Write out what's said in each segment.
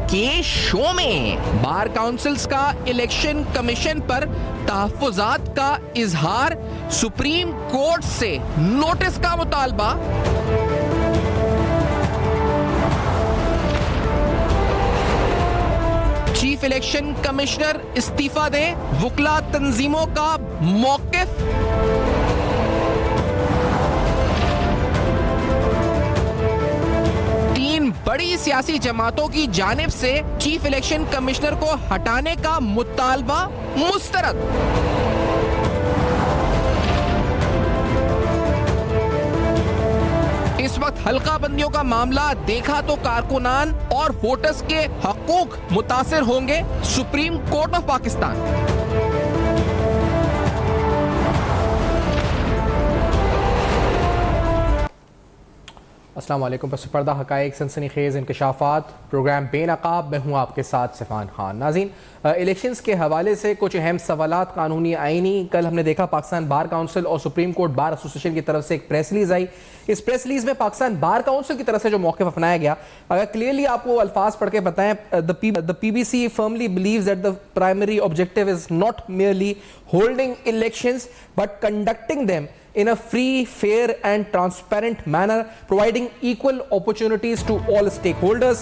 के शो में बार काउंसिल्स का इलेक्शन कमीशन पर तहफ्फुजात का इजहार, सुप्रीम कोर्ट से नोटिस का मुतालबा। चीफ इलेक्शन कमिश्नर इस्तीफा दें, वुकला तंजीमों का मौकिफ। बड़ी सियासी जमातों की जानिब से चीफ इलेक्शन कमिश्नर को हटाने का मुतालबा मुस्तरद। इस वक्त हल्का बंदियों का मामला देखा तो कारकुनान और वोटर्स के हकूक मुतासिर होंगे, सुप्रीम कोर्ट ऑफ पाकिस्तान। अस्सलाम वालेकुम। पस पर्दा हक़ाइक़ सनसनीखेज़ इंकशाफ़ात, प्रोग्राम बेनकाब, मैं हूँ आपके साथ सिफ़ान खान। नाज़रीन, इलेक्शंस के हवाले से कुछ अहम सवालात कानूनी आईनी। कल हमने देखा पाकिस्तान बार काउंसिल और सुप्रीम कोर्ट बार एसोसिएशन की तरफ से एक प्रेस रिलीज आई। इस प्रेस रिलीज में पाकिस्तान बार काउंसिल की तरफ से जो मौक़िफ़ अपनाया गया, अगर क्लियरली आपको अल्फाज पढ़ के बताएं, the PBC firmly believes that the primary objective is not merely holding elections but conducting them in a free, fair and transparent manner, providing equal opportunities to all stakeholders.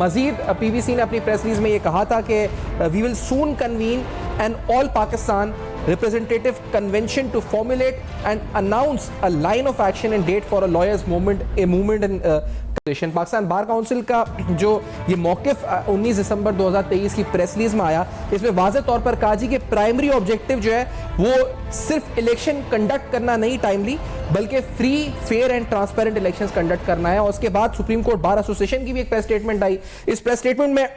Majid PBC ने अपनी press release में ये कहा था कि we will soon convene an all Pakistan representative convention to formulate and announce a line of action and date for a lawyers movement in Pakistan bar council का जो ये मौक़िफ़ 19 दिसंबर 2023 की प्रेस रिलीज में आया, इसमें वाज़ेह तौर पर कहा जी कि प्राइमरी ऑब्जेक्टिव जो है वो सिर्फ इलेक्शन कंडक्ट करना नहीं टाइमली, बल्कि free, fair and transparent elections conduct करना है। और उसके बाद सुप्रीम कोर्ट बार एसोसिएशन की भी एक प्रेस स्टेटमेंट आई। इस प्रेस स्टेटमेंट में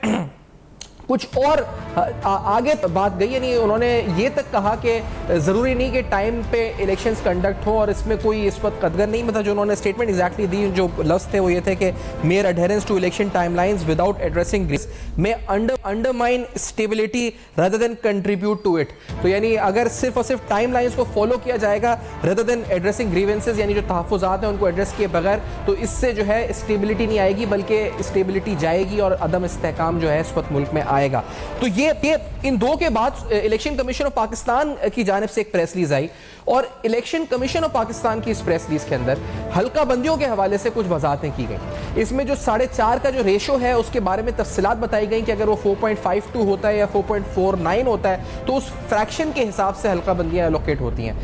कुछ और आगे बात गई, यानी उन्होंने ये तक कहा कि ज़रूरी नहीं कि टाइम पे इलेक्शंस कंडक्ट हो और इसमें कोई इस वक्त कदगर नहीं। मतलब जो उन्होंने स्टेटमेंट एग्जैक्टली दी, जो लफ्ज़ थे वो ये थे कि mere adherence to election timelines without addressing grievances may undermine stability rather than contribute to it. तो यानी अगर सिर्फ और सिर्फ टाइमलाइंस को फॉलो किया जाएगा रादर देन एड्रेसिंग ग्रीवेंसेस, यानी जो तहफ़्फ़ुज़ात हैं उनको एड्रेस किए बगैर, तो इससे जो है स्टेबिलिटी नहीं आएगी, बल्कि स्टेबिलिटी जाएगी और अदम इस्तेहकाम जो है इस वक्त मुल्क में आएगा। तो ये इन दो के बाद इलेक्शन कमीशन ऑफ पाकिस्तान की जानिब से एक प्रेस रिलीज आई और इलेक्शन कमीशन ऑफ पाकिस्तान की इस प्रेस रिलीज के अंदर हल्का बंदियों के हवाले से कुछ वजाहतें की गई। इसमें जो 4.5 का जो रेशो है उसके बारे में तफसीलात बताई गई कि अगर वो 4.52 होता है या 4.49 होता है तो उस फ्रैक्शन के हिसाब से हल्का बंदियां एलोकेट होती हैं।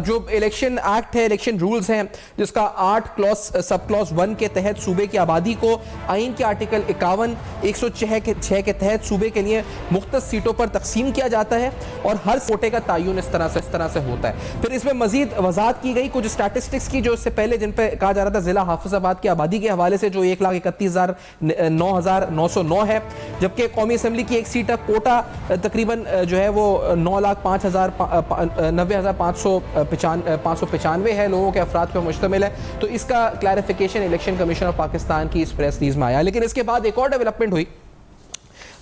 जो इलेक्शन एक्ट है, इलेक्शन रूल्स हैं, जिसका 8 क्लॉज सब क्लॉज 1 के तहत सूबे की आबादी को आइन के आर्टिकल 51 106 के तहत सूबे के लिए मुख्तलिफ सीटों पर तकसीम किया जाता है और हर कोटे का तायुन इस तरह से होता है। फिर इसमें मजीद वजाहत की गई कुछ स्टैटिस्टिक्स की, जो इससे पहले जिन पे कहा जा रहा था जिला हाफिजाबाद की आबादी के हवाले से, जो 1,31,909 है, जबकि कौमी असम्बली की एक सीट का कोटा तकरीबन जो है वो 9,05,595 है लोगों के अफराद पर मुश्तमिल है। तो इसका clarification election commission of Pakistan की इस प्रेस रिलीज में आया। लेकिन इसके बाद एक और डेवलपमेंट हुई।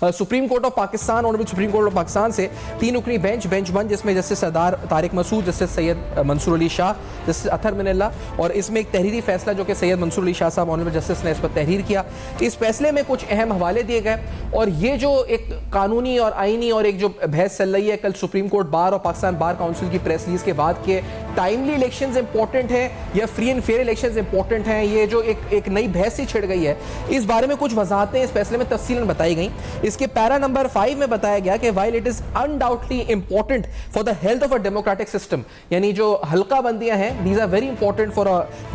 Supreme court of Pakistan, honourable supreme court of Pakistan से 3 रुकनी बेंच 1 जिसमें जस्टिस सरदार तारिक मसूद, जस्टिस सैयद मंसूर अली शाह, जस्टिस अतहर मिनल्ला, और इसमें एक तहरीरी फैसला जो कि सैयद मंसूर अली शाह साहब ऑनरेबल जस्टिस ने इस पर तहरीर किया। इस फैसले में कुछ अहम हवाले दिए गए और ये जो एक कानूनी और आइनी और एक जो बहस चल रही है कल सुप्रीम कोर्ट बार और पाकिस्तान बार काउंसिल की प्रेस रिलीज के बाद के टाइमली इलेक्शंस इंपॉर्टेंट हैं या free and fair elections important हैं, ये जो एक नई बहस ही छिड़ गई है, इस बारे में कुछ वजाहतें इस फैसले में तफसीलन बताई गई। इसके पैरा नंबर 5 में बताया गया कि while it is undoubtedly important for the health of a democratic system, यानी जो हल्का बंदियां हैं, these are very important for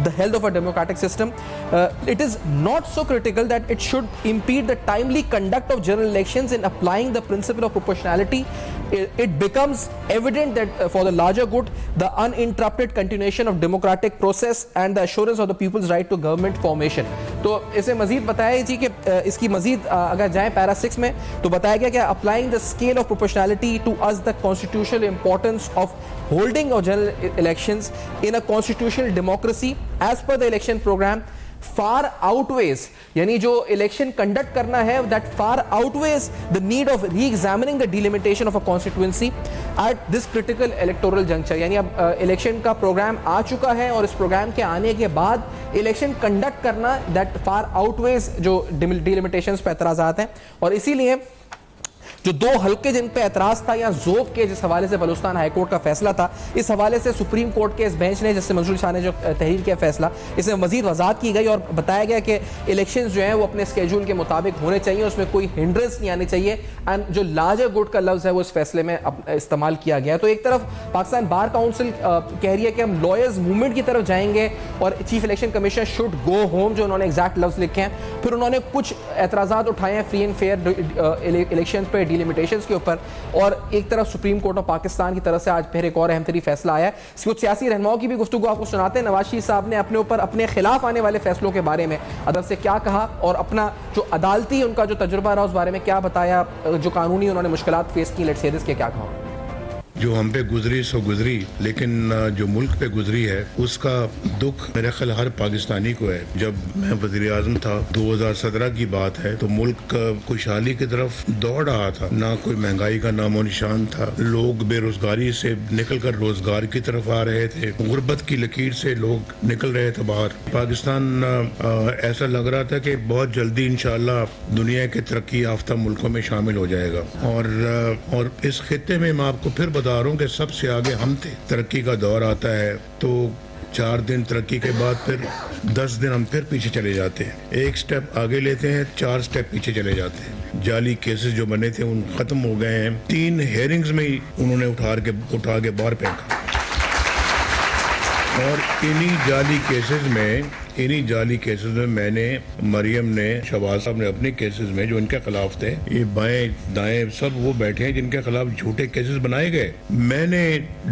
the health of a democratic system, it is not so critical that it should impede the timely conduct of general elections in applying the principle of proportionality. It becomes evident that for the larger good, the uninterrupted continuation of democratic process and the assurance of the people's right to government formation. तो इसे मजीद बताया जी कि इसकी मजीद अगर जाएं para 6 में तो बताया गया कि applying the scale of proportionality to as the constitutional importance of holding of general elections in a constitutional democracy as per the election program far outweighs, यानी जो इलेक्शन कंडक्ट करना है that far outweighs the need of री examining the delimitation of a constituency at this critical electoral juncture. यानी अब election का programme आ चुका है और इस प्रोग्राम के आने के बाद इलेक्शन कंडक्ट करना दैट फार आउटवेज जो डिलिमिटेशंस पे एतराज़ात हैं। और इसीलिए जो दो हल्के जिन पे एतराज था या ज़ोब के जिस हवाले से बलूचिस्तान हाई कोर्ट का फैसला था, इस हवाले से सुप्रीम कोर्ट के इस बेंच ने, जिससे मंसूर शाह ने जो तहरीर किया फैसला, इसमें मजीद वजाहत की गई और बताया गया कि इलेक्शंस जो हैं वो अपने स्केड्यूल के मुताबिक होने चाहिए, उसमें कोई हिंड्रेंस नहीं आनी चाहिए। एंड जो लार्जर गुड का लफ्ज़ है वो इस फैसले में इस्तेमाल किया गया। तो एक तरफ पाकिस्तान बार काउंसिल कह रही है कि हम लॉयर्स मूवमेंट की तरफ जाएंगे और chief election commissioner should go home, जो उन्होंने एग्जैक्ट लफ्ज़ लिखे हैं। फिर उन्होंने कुछ एतराज़ात उठाए हैं फ्री एंड फेयर इलेक्शन पर डिलिमिटेशंस के ऊपर। और एक तरफ सुप्रीम कोर्ट ऑफ पाकिस्तान की तरफ से आज फिर एक और अहम तरीन फैसला आया है। कुछ सियासी रहनुमाओं की भी गुफ्तगू आपको सुनाते हैं। नवाज शरीफ साहब ने अपने ऊपर अपने खिलाफ आने वाले फैसलों के बारे में अदब से क्या कहा और अपना जो अदालती उनका जो तजुर्बा रहा उस बारे में क्या बताया, जो कानूनी उन्होंने मुश्किलात फेस की, लेट्स से दिस के क्या कहा। जो हम पे गुजरी सो गुजरी, लेकिन जो मुल्क पे गुजरी है उसका दुख मेरे ख्याल हर पाकिस्तानी को है। जब मैं वज़ीर आज़म था 2017 की बात है तो मुल्क खुशहाली की तरफ दौड़ रहा था, ना कोई महंगाई का नामो निशान था, लोग बेरोजगारी से निकल कर रोजगार की तरफ आ रहे थे, गुर्बत की लकीर से लोग निकल रहे थे बाहर। पाकिस्तान ऐसा लग रहा था कि बहुत जल्दी इंशाअल्लाह दुनिया के तरक्की याफ्ता मुल्कों में शामिल हो जाएगा। और इस खित्ते में मैं आपको फिर बता रहा हूँ कि सबसे आगे हम थे। तरक्की का दौर आता है तो 4 दिन तरक्की के बाद फिर 10 दिन हम फिर पीछे चले जाते हैं, एक स्टेप आगे लेते हैं, 4 स्टेप पीछे चले जाते हैं। जाली केसेस जो बने थे उन खत्म हो गए हैं। 3 हेयरिंग्स में ही उन्होंने उठा के बाहर फेंका। और इन्हीं जाली केसेस में मैंने, मरियम ने, शहबाज साहब ने अपने केसेस में जो इनके खिलाफ थे, ये बाएं दाएं सब वो बैठे हैं जिनके खिलाफ झूठे केसेस बनाए गए। मैंने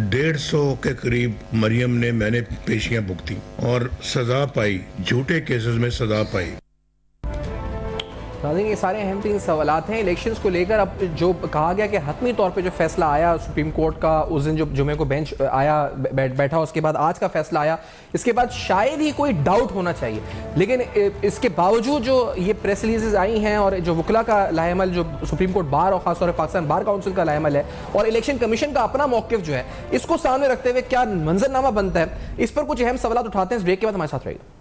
150 के करीब मैंने पेशियां भुगती और सजा पाई, झूठे केसेस में सजा पाई। नाज़रीन, ये सारे अहम तीन सवालात हैं इलेक्शंस को लेकर। अब जो कहा गया कि हतमी तौर पे जो फैसला आया सुप्रीम कोर्ट का, उस दिन जो जुमे को बेंच आया बैठा, उसके बाद आज का फैसला आया, इसके बाद शायद ही कोई डाउट होना चाहिए। लेकिन इसके बावजूद जो ये प्रेस रिलीजेस आई हैं और जो वकला का लाएमल, जो सुप्रीम कोर्ट बार और खासतौर पर पाकिस्तान बार काउंसिल का लाएमल है और इलेक्शन कमीशन का अपना मौक़िफ़ जो है, इसको सामने रखते हुए क्या मंजरनामा बनता है, इस पर कुछ अहम सवाल उठाते हैं। इस ब्रेक के बाद हमारे साथ रहेगा।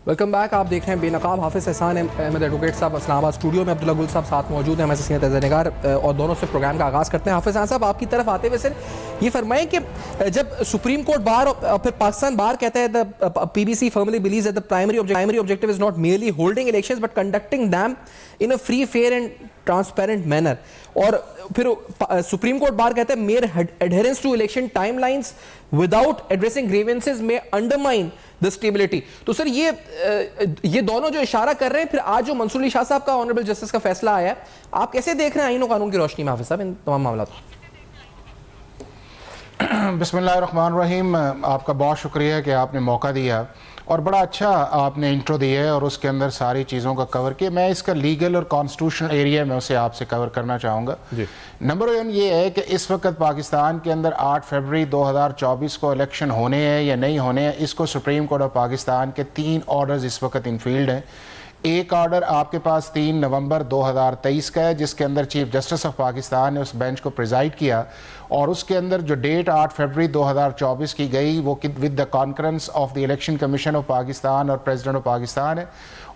Welcome back. आप देख रहे हैं बेनकाब। हाफिज़ एहसान अहमद एडवोकेट साहब इस्लामाबाद स्टूडियो में, अब्दुल्ला गुल साहब साथ मौजूद हैं, मैं सीनियर तजनिगार, और दोनों से प्रोग्राम का आगाज़ करते हैं। हाफिज़ एहसान साहब, आपकी तरफ आते हुए सर ये फरमाएं कि जब सुप्रीम कोर्ट बार और फिर पाकिस्तान बार कहता है the PBC firmly believes that the primary objective is not merely holding elections but conducting them in a free fair and transparent manner, और फिर सुप्रीम कोर्ट बार कहता है mere adherence to election timelines without addressing grievances may undermine the stability. तो sir ये दोनों जो इशारा कर रहे हैं, फिर आज जो मंसूर अली शाह साहब का ऑनरेबल जस्टिस का फैसला आया, आप कैसे देख रहे हैं आईन और कानून की रोशनी में हाफिज़ साहब इन तमाम मामलों को? बिस्मिल्लाहिर्रहमानिर्रहीम। आपका बहुत शुक्रिया कि आपने मौका दिया और बड़ा अच्छा आपने इंट्रो दिया है और उसके अंदर सारी चीज़ों का कवर किया। मैं इसका लीगल और कॉन्स्टिट्यूशनल एरिया में उसे आपसे कवर करना चाहूँगा। नंबर 1 ये है कि इस वक्त पाकिस्तान के अंदर 8 फरवरी 2024 को इलेक्शन होने हैं या नहीं होने हैं, इसको सुप्रीम कोर्ट ऑफ पाकिस्तान के 3 ऑर्डर्स इस वक्त इन फील्ड हैं। एक ऑर्डर आपके पास 3 नवंबर 2023 का है जिसके अंदर चीफ जस्टिस ऑफ पाकिस्तान ने उस बेंच को प्रिजाइड किया और उसके अंदर जो डेट 8 फरवरी 2024 की गई वो with the conference of the election commission of Pakistan और प्रेसिडेंट ऑफ पाकिस्तान है।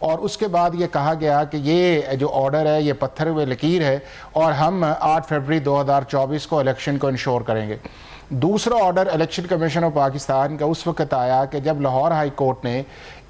और उसके बाद ये कहा गया कि ये जो ऑर्डर है ये पत्थर में लकीर है और हम 8 फरवरी 2024 को इलेक्शन को इंश्योर करेंगे। दूसरा order election commission of Pakistan का उस वक्त आया कि जब लाहौर हाई कोर्ट ने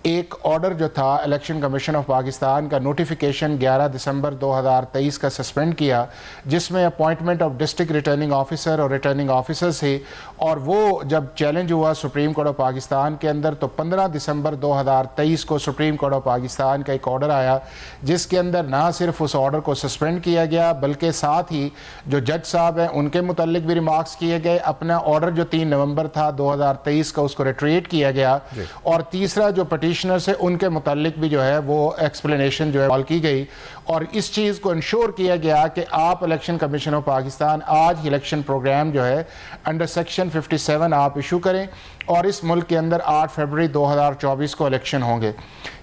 एक ऑर्डर जो था इलेक्शन कमीशन ऑफ पाकिस्तान का नोटिफिकेशन 11 दिसंबर 2023 का सस्पेंड किया, जिसमें appointment of district returning officer और रिटर्निंग ऑफिसर्स थे, और वो जब चैलेंज हुआ सुप्रीम कोर्ट ऑफ पाकिस्तान के अंदर तो 15 दिसंबर 2023 को सुप्रीम कोर्ट ऑफ पाकिस्तान का एक ऑर्डर आया, जिसके अंदर ना सिर्फ उस ऑर्डर को सस्पेंड किया गया बल्कि साथ ही जो जज साहब हैं उनके मुतालिक भी रिमार्क्स किए गए। अपना ऑर्डर जो 3 नवंबर था 2023 का उसको रिट्रीट किया गया, और तीसरा जो पटिशनर्स है उनके मुतालिक भी जो है वो एक्सप्लेनेशन जो है कॉल की गई, और इस चीज़ को इंश्योर किया गया कि आप इलेक्शन कमीशन ऑफ पाकिस्तान आज इलेक्शन प्रोग्राम जो है अंडर सेक्शन 57 आप इशू करें, और इस मुल्क के अंदर 8 फरवरी 2024 को इलेक्शन होंगे।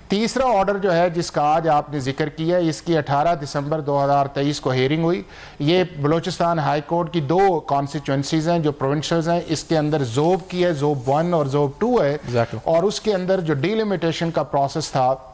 तीसरा ऑर्डर जो है जिसका आज आपने जिक्र किया, इसकी 18 दिसंबर 2023 को हियरिंग हुई। ये बलूचिस्तान हाई कोर्ट की 2 कॉन्स्टिट्यूंसीज हैं जो प्रोविंशल्स हैं, इसके अंदर जोब की है, जोब 1 और जोब 2 है, और उसके अंदर जो डिलिमिटेशन का प्रोसेस था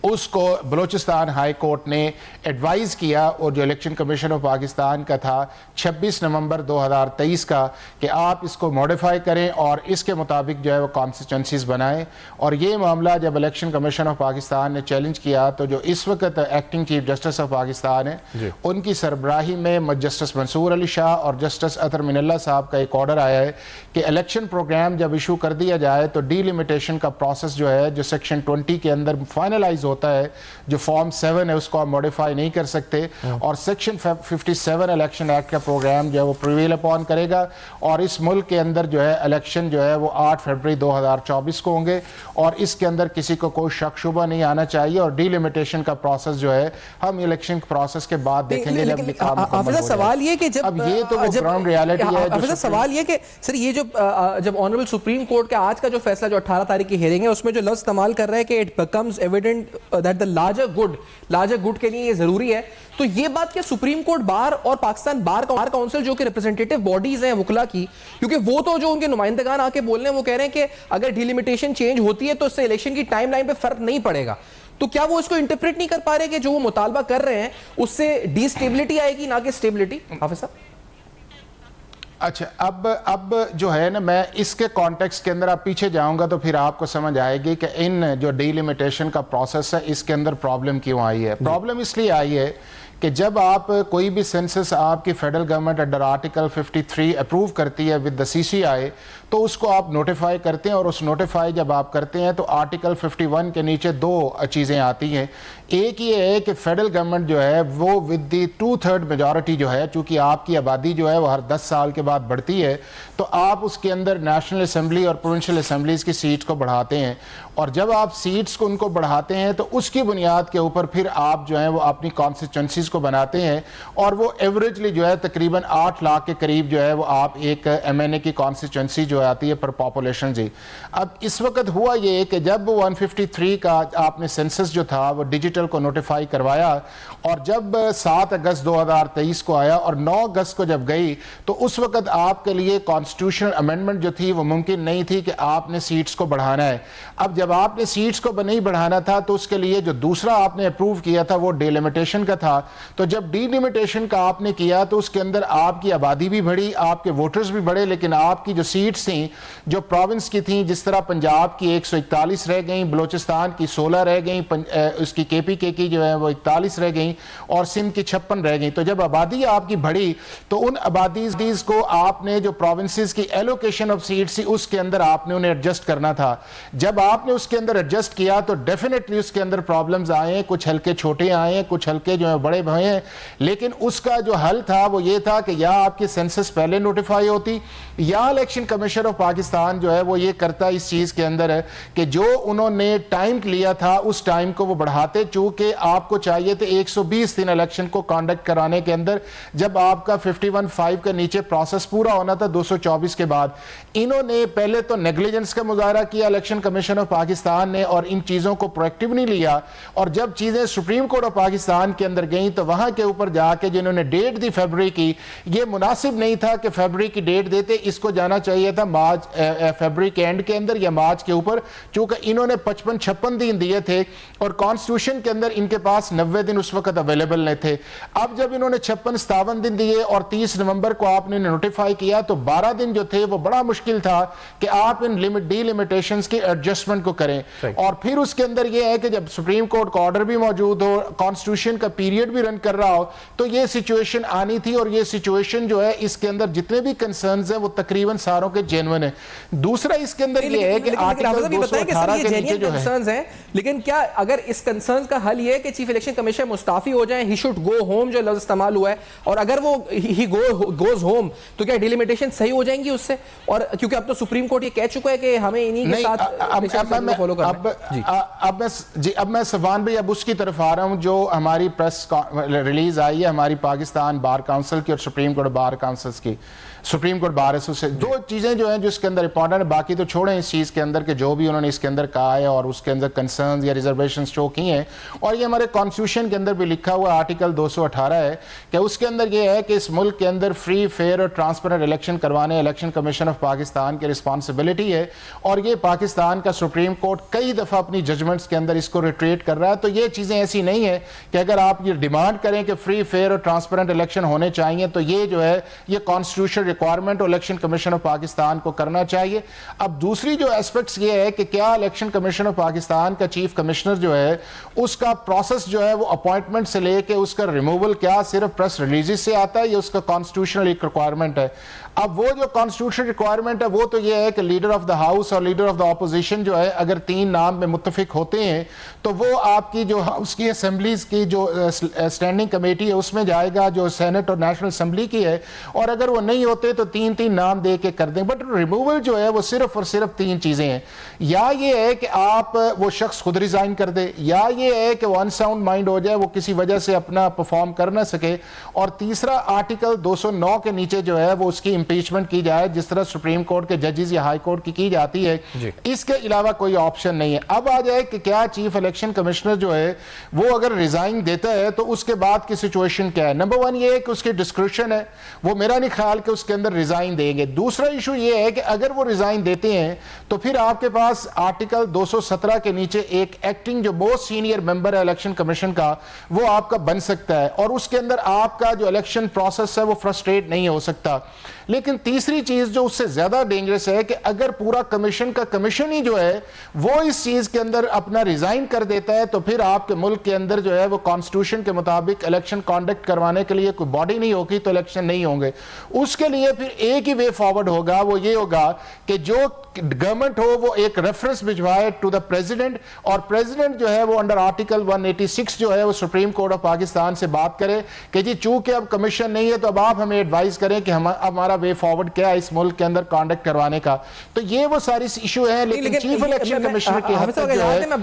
उसको बलूचिस्तान हाई कोर्ट ने एडवाइज़ किया, और जो इलेक्शन कमीशन ऑफ पाकिस्तान का था 26 नवंबर 2023 का, कि आप इसको मॉडिफाई करें और इसके मुताबिक जो है वो कॉन्स्टिट्यूंसीज बनाएं। और ये मामला जब इलेक्शन कमीशन ऑफ पाकिस्तान ने चैलेंज किया तो जो इस वक्त acting chief justice of Pakistan है उनकी सरबराही में जस्टिस मंसूर अली शाह और जस्टिस अतर मिनल्ला साहब का एक ऑर्डर आया है कि इलेक्शन प्रोग्राम जब इशू कर दिया जाए तो डिलिमिटेशन का प्रोसेस जो है जो सेक्शन 20 के अंदर फाइनलाइज होता है, जो फॉर्म 7 है उसको आप मॉडिफाई नहीं कर सकते, और सेक्शन 57 इलेक्शन एक्ट का प्रोग्राम जो है वो प्रिवेल अपॉन करेगा, और इस मुल्क के अंदर जो है इलेक्शन जो है वो 8 फरवरी 2024 को होंगे, और इसके अंदर किसी को कोई शक शुबा नहीं आना चाहिए। और डिलिमिटेशन का प्रोसेस जो है हम इलेक्शन प्रोसेस के बाद देखेंगे जब ये काम मुकम्मल हो जाए। सवाल ये कि जब अब ये तो वो ग्राउंड रियलिटी है। सवाल ये कि सर ये जो जब ऑनरेबल सुप्रीम कोर्ट का आज का जो फैसला जो 18 तारीख की हियरिंग है उसमें जो लफ्ज इस्तेमाल कर रहा है कि it becomes evident that the larger good के लिए ये जरूरी है, तो ये बात क्या सुप्रीम कोर्ट बार और पाकिस्तान बार काउंसिल जो कि रिप्रेजेंटेटिव बॉडीज हैं वकला की, क्योंकि वो तो जो उनके नुमाइंदगान आके बोल रहे हैं वो कह रहे हैं कि अगर डिलिमिटेशन चेंज होती है तो इससे इलेक्शन की टाइमलाइन पे फर्क नहीं पड़ेगा, तो क्या वो इसको इंटरप्रेट नहीं कर पा रहे कि जो वो मुतालबा कर रहे हैं उससे डिस्टेबिलिटी आएगी ना कि स्टेबिलिटी? हाफिज साहब अच्छा, अब जो है ना, मैं इसके कॉन्टेक्स्ट के अंदर आप पीछे जाऊंगा तो फिर आपको समझ आएगी कि इन जो डिलिमिटेशन का प्रोसेस है इसके अंदर प्रॉब्लम क्यों आई है। प्रॉब्लम इसलिए आई है कि जब आप कोई भी सेंसस आपकी federal government under article 53 approve करती है विद द CCI, तो उसको आप नोटिफाई करते हैं, और उस नोटिफाई जब आप करते हैं तो आर्टिकल 51 के नीचे 2 चीज़ें आती हैं। एक ये है कि फेडरल गवर्नमेंट जो है वो विद द 2/3 मेजॉरिटी जो है, चूँकि आपकी आबादी जो है वो हर 10 साल के बाद बढ़ती है, तो आप उसके अंदर नेशनल असम्बली और प्रोविंशियल असम्बलीज़ की सीट्स को बढ़ाते हैं, और जब आप सीट्स को उनको बढ़ाते हैं तो उसकी बुनियाद के ऊपर फिर आप जो है वो अपनी कॉन्स्टिट्यूंसीज को बनाते हैं, और वो एवरेजली जो है तकरीबन 8 लाख के करीब जो है वो आप एक MNA की कॉन्स्टिट्यूंसी जो आती है पर पॉपुलेशन जी। अब इस वक्त हुआ ये कि जब 153 का आपने सेंसस जो था वो डिजिटल को नोटिफाई करवाया, और जब 7 अगस्त 2023 को आया और 9 अगस्त को जब गई, तो उस वक्त आपके लिए कॉन्स्टिट्यूशनल अमेंडमेंट जो थी वो मुमकिन नहीं थी कि आपने सीट्स को बढ़ाना है। अब जब आपने सीट्स को नहीं बढ़ाना था तो उसके लिए जो दूसरा आपने अप्रूव किया था वो डिलिमिटेशन का था, तो जब डिलिमिटेशन का आपने किया तो उसके अंदर आपकी आबादी भी बढ़ी, आपके वोटर्स भी बढ़े, लेकिन आपकी जो सीट्स थी जो प्रोविंस की थी, जिस तरह पंजाब की 141 रह गई, बलूचिस्तान की 16 रह गई, उसकी KPK की जो है वो 41 रह गई, और सिंध की 56 रह गई। तो जब आबादी आपकी बढ़ी तो उन आबादीज को आपने जो प्रोविंसेस की एलोकेशन ऑफ सीट्स थी उसके अंदर आपने उन्हें एडजस्ट करना था। जब आपने उसके अंदर एडजस्ट किया तो डेफिनेटली उसके अंदर प्रॉब्लम्स आए हैं, कुछ हल्के छोटे आए हैं, कुछ हल्के जो है बड़े भए हैं, लेकिन उसका जो हल था वो ये था कि या आपकी सेंसस पहले नोटिफाई होती, या इलेक्शन कमीशन ऑफ पाकिस्तान जो है वो ये करता इस चीज के अंदर है कि जो उन्होंने टाइम लिया था उस टाइम को वो बढ़ाते, चूंकि आपको चाहिए थे 120 दिन इलेक्शन को कंडक्ट कराने के अंदर, जब आपका 51.5 के नीचे प्रोसेस पूरा होना था 224 के बाद। इन्होंने पहले तो नेग्लिजेंस का मुजाहरा किया इलेक्शन कमीशन ऑफ पाकिस्तान ने, और इन चीजों को प्रोएक्टिव नहीं लिया, और जब चीजें सुप्रीम कोर्ट ऑफ पाकिस्तान के अंदर गई तो वहां के ऊपर जाके जिन्होंने डेट दी फरवरी की, ये मुनासिब नहीं था कि फरवरी की डेट देते, इसको जाना चाहिए था मार्च फरवरी के एंड के अंदर या मार्च के ऊपर, चूंकि इन्होंने 55-56 दिन दिए थे और कॉन्स्टिट्यूशन के अंदर इनके पास 90 दिन उस वक्त अवेलेबल नहीं थे। अब जब इन्होंने 56-57 दिन दिए और 30 नवंबर को आपने नोटिफाई किया तो 12 दिन जो थे वो बड़ा मुश्किल था कि आप इन डिलिमिटेशंस की एडजस्टमेंट को करें। और फिर उसके अंदर यह है कि जब सुप्रीम कोर्ट का ऑर्डर भी मौजूद हो, कॉन्स्टिट्यूशन का पीरियड भी रन कर रहा हो, तो ये सिचुएशन आनी थी और ये सिचुएशन जो है इसके अंदर जितने भी कंसर्न्स हैं वो तकरीबन सारों के जेन्युइन है। दूसरा इसके अंदर ये है कि आर्टिकल 218 के नीचे जो है, लेकिन क्या अगर इस कंसर्न का हल ये है कि चीफ इलेक्शन कमीशन मुस्ताफी हो जाए, ही शुड गो होम जो लफ्ज इस्तेमाल हुआ है, और अगर वो ही गोज होम तो क्या डिलिमिटेशन सही हो जाएंगी उससे? और क्योंकि अब तो सुप्रीम कोर्ट ये कह चुका है कि हमें इन्हीं के साथ फॉलो करना है। अब मैं सफान भाई अब उसकी तरफ आ रहा हूं जो हमारी प्रेस रिलीज आई है हमारी पाकिस्तान बार काउंसिल की और सुप्रीम कोर्ट बार काउंसिल्स की, सुप्रीम कोर्ट बार एसोसिएशन, दो चीजें जो हैं जो इसके अंदर इंपॉर्टेंट है, बाकी तो छोड़ें इस चीज के अंदर के जो भी उन्होंने इसके अंदर कहा है और उसके अंदर कंसर्न्स या रिजर्वेशंस शो किए हैं, और ये हमारे कॉन्स्टिट्यूशन के अंदर भी लिखा हुआ आर्टिकल 218 है कि उसके अंदर ये है कि इस मुल्क के अंदर फ्री फेयर और ट्रांसपेरेंट इलेक्शन करवाने इलेक्शन कमीशन ऑफ पाकिस्तान की रिस्पॉन्सिबिलिटी है, और ये पाकिस्तान का सुप्रीम कोर्ट कई दफा अपनी जजमेंट्स के अंदर इसको रिट्रेट कर रहा है। तो ये चीजें ऐसी नहीं है कि अगर आप ये डिमांड करें कि फ्री फेयर और ट्रांसपेरेंट इलेक्शन होने चाहिए तो ये जो है ये कॉन्स्टिट्यूशन रिक्वायरमेंट और इलेक्शन कमीशन ऑफ पाकिस्तान को करना चाहिए। अब दूसरी जो एस्पेक्ट्स ये है कि क्या इलेक्शन कमीशन ऑफ पाकिस्तान का चीफ कमिश्नर जो है उसका प्रोसेस जो है वो अपॉइंटमेंट से लेके उसका रिमूवल क्या सिर्फ प्रेस रिलीजेस से आता है या उसका कॉन्स्टिट्यूशनल एक रिक्वायरमेंट है? अब वो जो कॉन्स्टिट्यूशनल रिक्वायरमेंट है वो तो ये है कि लीडर ऑफ द हाउस और लीडर ऑफ द ऑपोजिशन जो है अगर 3 नाम में मुत्तफिक होते हैं तो वो आपकी जो हाउस की असेंबलीज की जो स्टैंडिंग कमेटी है उसमें जाएगा जो सेनेट और नेशनल असेंबली की है, और अगर वो नहीं होते तो 3-3 नाम दे के कर दें। बट रिमूवल जो है वो सिर्फ और सिर्फ 3 चीजें हैं, या ये है कि आप वो शख्स खुद रिजाइन कर दे, या ये है कि वो अनसाउंड माइंड हो जाए, वो किसी वजह से अपना परफॉर्म कर ना सके, और तीसरा आर्टिकल 209 के नीचे जो है वो उसकी इंपीचमेंट की जाए जिस तरह सुप्रीम कोर्ट के जजेस या हाई कोर्ट की जाती है। इसके अलावा कोई ऑप्शन नहीं है। अब आ जाए कि क्या चीफ इलेक्शन कमिश्नर जो है वो अगर रिजाइन देता है तो उसके बाद की सिचुएशन क्या है? नंबर 1 ये है कि उसकी डिस्क्रिप्शन है, वो मेरा नहीं ख्याल कि उसके अंदर रिजाइन देंगे। दूसरा इशू ये है कि अगर वो रिजाइन देते हैं तो फिर आपके पास आर्टिकल 217 के नीचे एक एक्टिंग जो मोस्ट सीनियर मेंबर है इलेक्शन कमीशन का वो आपका बन सकता है, और उसके अंदर आपका जो इलेक्शन प्रोसेस है वो फ्रस्ट्रेट नहीं हो सकता। लेकिन तीसरी चीज जो उससे ज्यादा डेंजरस है कि अगर पूरा कमीशन का कमीशन ही जो है वो इस चीज के अंदर अपना रिजाइन कर देता है तो फिर आपके मुल्क के अंदर जो है वो कॉन्स्टिट्यूशन के मुताबिक इलेक्शन कंडक्ट करवाने के लिए कोई बॉडी नहीं होगी तो इलेक्शन नहीं होंगे। उसके लिए फिर एक ही वे फॉरवर्ड होगा, वो ये होगा कि जो गवर्नमेंट हो वो एक रेफरेंस भिजवाए टू द प्रेसिडेंट, और प्रेसिडेंट जो है वो अंडर आर्टिकल 186 जो है वो सुप्रीम कोर्ट ऑफ पाकिस्तान से बात करे कि जी चूंकि अब कमीशन नहीं है तो अब आप हमें एडवाइस करें कि हम हमारा वे फॉरवर्ड क्या है इस मुल्क के अंदर कंडक्ट करवाने का। तो ये वो सारी इशू है, लेकिन चीफ इलेक्शन कमिश्नर के हद तक जो है ना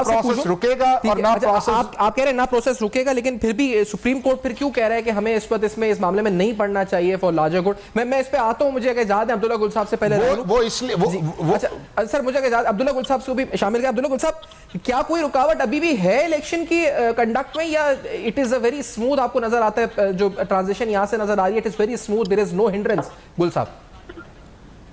प्रोसेस रुकेगा और ना प्रोसेस, आप कह रहे हैं ना प्रोसेस रुकेगा, लेकिन फिर भी सुप्रीम कोर्ट फिर क्यों कह रहा है कि हमें इस वक्त इसमें इस मामले में नहीं पढ़ना चाहिए फॉर लार्जर गुड? मैं इस पे आता हूं, मुझे इजाजत है अब्दुल्ला गुल साहब से पहले वो इसलिए अच्छा सर मुझे अब्दुल्ला गुल साहब को भी शामिल किया। अब्दुल्ला गुल साहब, क्या कोई रुकावट अभी भी है इलेक्शन की कंडक्ट में, या it is a very smooth आपको नजर आता है जो ट्रांजिशन यहां से नजर आ रही है, it is very smooth, there is no hindrance? Gul sahab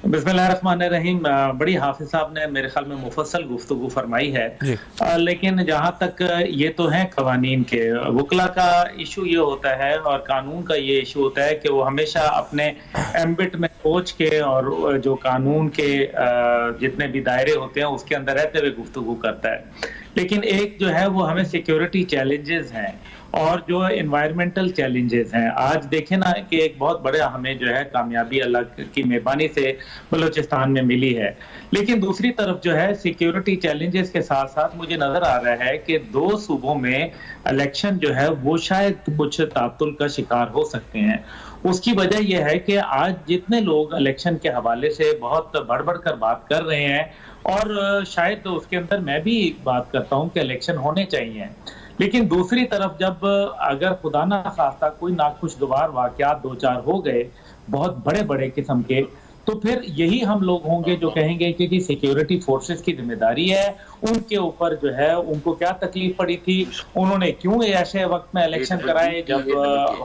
बिस्मिल्लाहिर्रहमानिर्रहीम, बड़ी हाफिज साहब ने मेरे ख्याल में मुफस्सल गुफ्तगू फरमाई है, लेकिन जहां तक ये तो है कवानीन के वकला का इशू ये होता है और कानून का ये इशू होता है कि वो हमेशा अपने एम्बिट में सोच के और जो कानून के जितने भी दायरे होते हैं उसके अंदर रहते हुए गुफ्तगू करता है। लेकिन एक जो है वो हमें सिक्योरिटी चैलेंजेस हैं और जो एनवायरमेंटल चैलेंजेस हैं। आज देखें ना कि एक बहुत बड़ा हमें जो है कामयाबी अल्लाह की मेहरबानी से बलूचिस्तान में मिली है, लेकिन दूसरी तरफ जो है सिक्योरिटी चैलेंजेस के साथ साथ मुझे नजर आ रहा है कि 2 सूबों में इलेक्शन जो है वो शायद कुछ तातुल का शिकार हो सकते हैं। उसकी वजह यह है कि आज जितने लोग इलेक्शन के हवाले से बहुत बढ़ बढ़ कर बात कर रहे हैं, और शायद उसके अंदर मैं भी बात करता हूं कि इलेक्शन होने चाहिए, लेकिन दूसरी तरफ जब अगर खुदा ना खास्ता कोई नाखुशगवार वाकयात 2-4 हो गए बहुत बड़े बड़े किस्म के, तो फिर यही हम लोग होंगे जो कहेंगे कि सिक्योरिटी फोर्सेस की जिम्मेदारी है, उनके ऊपर जो है उनको क्या तकलीफ पड़ी थी, उन्होंने क्यों ऐसे वक्त में इलेक्शन कराए जब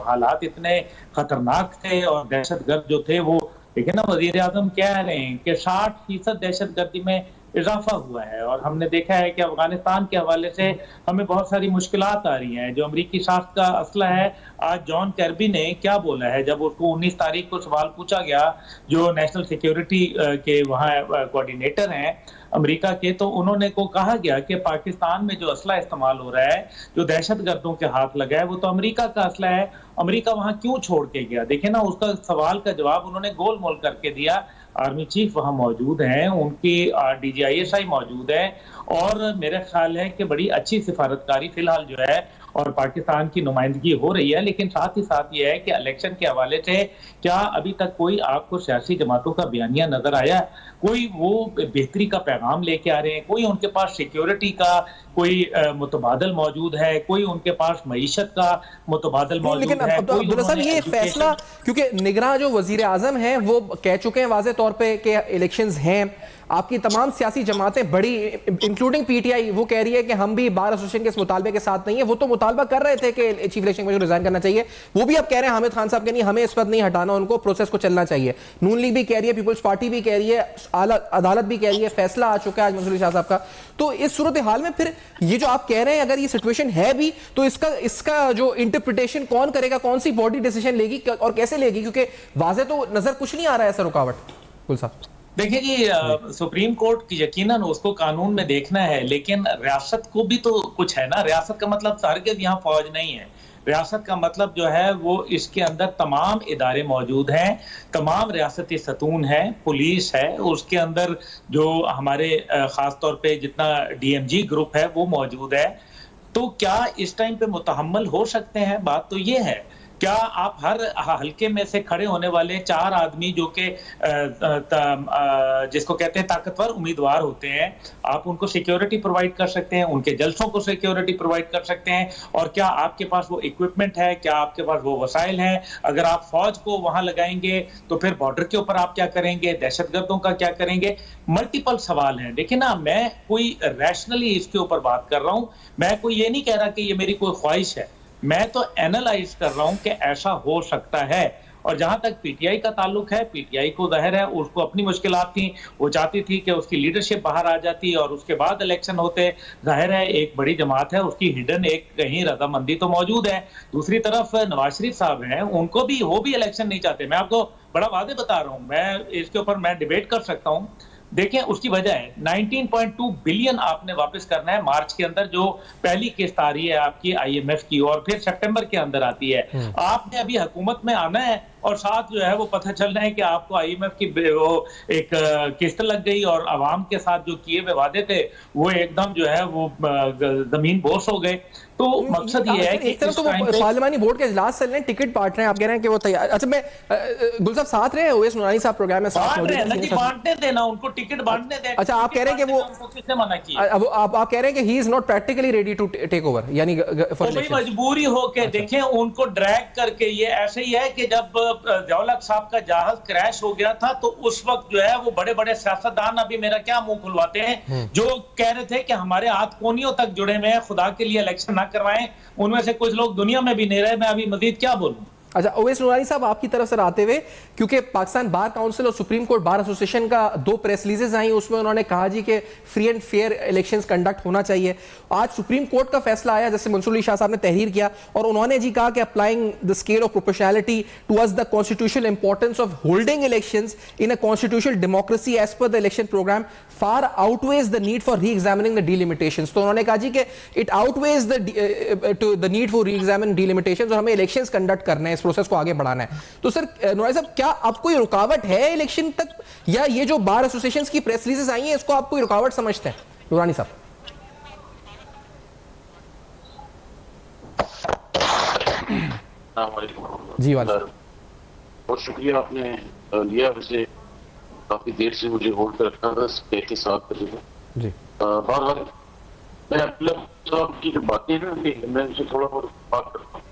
हालात इतने खतरनाक थे और दहशतगर्द जो थे वो, देखिए ना वजीर आजम कह रहे हैं कि 60% दहशतगर्दी में इजाफा हुआ है। और हमने देखा है कि अफगानिस्तान के हवाले से हमें बहुत सारी मुश्किलात आ रही हैं। जो अमरीकी साख्त का असला है, आज जॉन कर्बी ने क्या बोला है जब उसको 19 तारीख को सवाल पूछा गया, जो नेशनल सिक्योरिटी के वहाँ कोऑर्डिनेटर हैं अमेरिका के, तो उन्होंने को कहा गया कि पाकिस्तान में जो असला इस्तेमाल हो रहा है, जो दहशतगर्दों के हाथ लगा है, वो तो अमेरिका का असला है, अमेरिका वहां क्यों छोड़ के गया। देखिए ना, उसका सवाल का जवाब उन्होंने गोल मोल करके दिया। आर्मी चीफ वहां मौजूद हैं, उनकी DGISI मौजूद है, और मेरा ख्याल है कि बड़ी अच्छी सिफारतकारी फिलहाल जो है और पाकिस्तान की नुमाइंदगी हो रही है। लेकिन साथ ही साथ ये है कि इलेक्शन के हवाले से क्या अभी तक कोई आपको सियासी जमातों का बयानिया नजर आया, कोई वो बेहतरी का पैगाम लेके आ रहे हैं, कोई उनके पास सिक्योरिटी का कोई मुतबादल मौजूद है, कोई उनके पास मईशत का मुतबादल मौजूद लेकिन है। अब्दुल्ला साहब, ये फैसला, क्योंकि निगरान जो वजीर आजम हैं वो कह चुके हैं वाज़े तौर पे कि इलेक्शंस हैं, आपकी तमाम सियासी जमातें बड़ी इंक्लूडिंग PTI वो कह रही है कि हम भी बार एसोसिएशन के इस मुतालबे के साथ नहीं है। वो तो मुतालबा कर रहे थे कि चीफ इलेक्शन कमीशन रिजाइन करना चाहिए, वो भी अब कह रहे हैं हामिद खान साहब के नहीं, हमें इस पद नहीं हटाना, उनको प्रोसेस को चलना चाहिए। नून लीग भी कह रही है, पीपल्स पार्टी भी कह रही है, आला अदालत भी कह रही है, फैसला आ चुका है आज मंसूर शाह साहब का। तो इस सूरत हाल में फिर ये जो आप कह रहे हैं, अगर ये सिचुएशन है भी, तो इसका जो इंटरप्रिटेशन कौन करेगा, कौन सी बॉडी डिसीजन लेगी और कैसे लेगी, क्योंकि वाजे तो नजर कुछ नहीं आ रहा है ऐसा रुकावट। कुल साहब देखिए जी, सुप्रीम कोर्ट की यकीनन उसको कानून में देखना है, लेकिन रियासत को भी तो कुछ है ना। रियासत का मतलब हरगिज़ यहाँ फौज नहीं है, रियासत का मतलब जो है वो इसके अंदर तमाम इदारे मौजूद हैं, तमाम रियासती सतून है, पुलिस है, उसके अंदर जो हमारे खास तौर पे जितना DMG ग्रुप है वो मौजूद है। तो क्या इस टाइम पे मुतहम्मल हो सकते हैं? बात तो ये है, क्या आप हर हल्के में से खड़े होने वाले 4 आदमी जो कि जिसको कहते हैं ताकतवर उम्मीदवार होते हैं, आप उनको सिक्योरिटी प्रोवाइड कर सकते हैं, उनके जलसों को सिक्योरिटी प्रोवाइड कर सकते हैं? और क्या आपके पास वो इक्विपमेंट है, क्या आपके पास वो वसाइल हैं? अगर आप फौज को वहां लगाएंगे तो फिर बॉर्डर के ऊपर आप क्या करेंगे, दहशतगर्दों का क्या करेंगे? मल्टीपल सवाल हैं। देखिए ना, मैं कोई रैशनली इसके ऊपर बात कर रहा हूं, मैं कोई ये नहीं कह रहा कि ये मेरी कोई ख्वाहिश है, मैं तो एनालाइज कर रहा हूं कि ऐसा हो सकता है। और जहां तक PTI का ताल्लुक है, PTI को जाहिर है उसको अपनी मुश्किलात थी, वो चाहती थी कि उसकी लीडरशिप बाहर आ जाती और उसके बाद इलेक्शन होते। जाहिर है एक बड़ी जमात है, उसकी हिडन एक कहीं रजामंदी तो मौजूद है। दूसरी तरफ नवाज शरीफ साहब हैं, उनको भी, वो भी इलेक्शन नहीं चाहते। मैं आपको बड़ा वादे बता रहा हूं, मैं इसके ऊपर मैं डिबेट कर सकता हूं। देखिए उसकी वजह है 19.2 बिलियन आपने वापस करना है मार्च के अंदर, जो पहली किस्त आ रही है आपकी IMF की, और फिर सितंबर के अंदर आती है। आपने अभी हुकूमत में आना है और साथ जो है वो पता चल रहा है कि आपको IMF की वो एक किस्त लग गई और आवाम के साथ जो किए हुए वादे थे वो एकदम जो है वो जमीन बोस हो गए। तो मकसद ये है कि एक तरफ तो वो पार्लिमानी बोर्ड के इजलास चल रहे हैं, टिकट बांट रहे हैं, आप कह रहे हैं कि वो तैयार। अच्छा, मैं गुल साहब साथ रहे, ओएस नूरानी साहब प्रोग्राम में साथ बांटने देना, उनको टिकट बांटने देना। अच्छा, आप कह रहे हैं कि वो किसने मना किया? अब आप कह रहे हैं कि he is not practically ready to take over, यानी मजबूरी हो के देखें उनको ड्रैग करके। ये ऐसे ही है कि जब ज़ियाउल-हक साहब का जहाज क्रैश हो गया था तो उस वक्त जो है वो बड़े बड़े सियासतदान अभी मेरा क्या मुंह खुलवाते हैं, जो कह रहे थे कि हमारे हाथ कोनियों तक जुड़े हुए हैं, खुदा के लिए इलेक्शन ना करवाएं। उनमें से कुछ लोग दुनिया में भी नहीं रहे, मैं अभी मजीद क्या बोलूं। अच्छा, ओवैस नूरानी साहब आपकी तरफ से आते हुए, क्योंकि पाकिस्तान बार काउंसिल और सुप्रीम कोर्ट बार एसोसिएशन का 2 प्रेस रिलीजेस आई, उसमें उन्होंने कहा जी कि free and fair elections conduct होना चाहिए। आज सुप्रीम कोर्ट का फैसला आया, जैसे मंसूर अली शाह साहब ने तहरीर किया और उन्होंने जी कहा कि applying the scale of proportionality towards the constitutional importance of holding elections in a constitutional democracy as per the election program far outweighs the need for re examining the delimitations. तो उन्होंने कहा जी कि it outweighs the need for re examine delimitations, और हमें elections conduct करने हैं, इस प्रोसेस को आगे बढ़ाना है। तो सर नूरानी साहब, क्या अब कोई रुकावट है इलेक्शन तक, या ये जो बार एसोसिएशंस की प्रेस रिलीजेस आई हैं इसको आप कोई रुकावट समझते हैं नूरानी साहब? जी वाला बहुत शुक्रिया, आपने लिया। वैसे काफी देर से मुझे होल्ड कर रखा था के साथ जी। बार मैं साहब की जो बातें ना, मैं उनसे थोड़ा बहुत बात करता हूँ।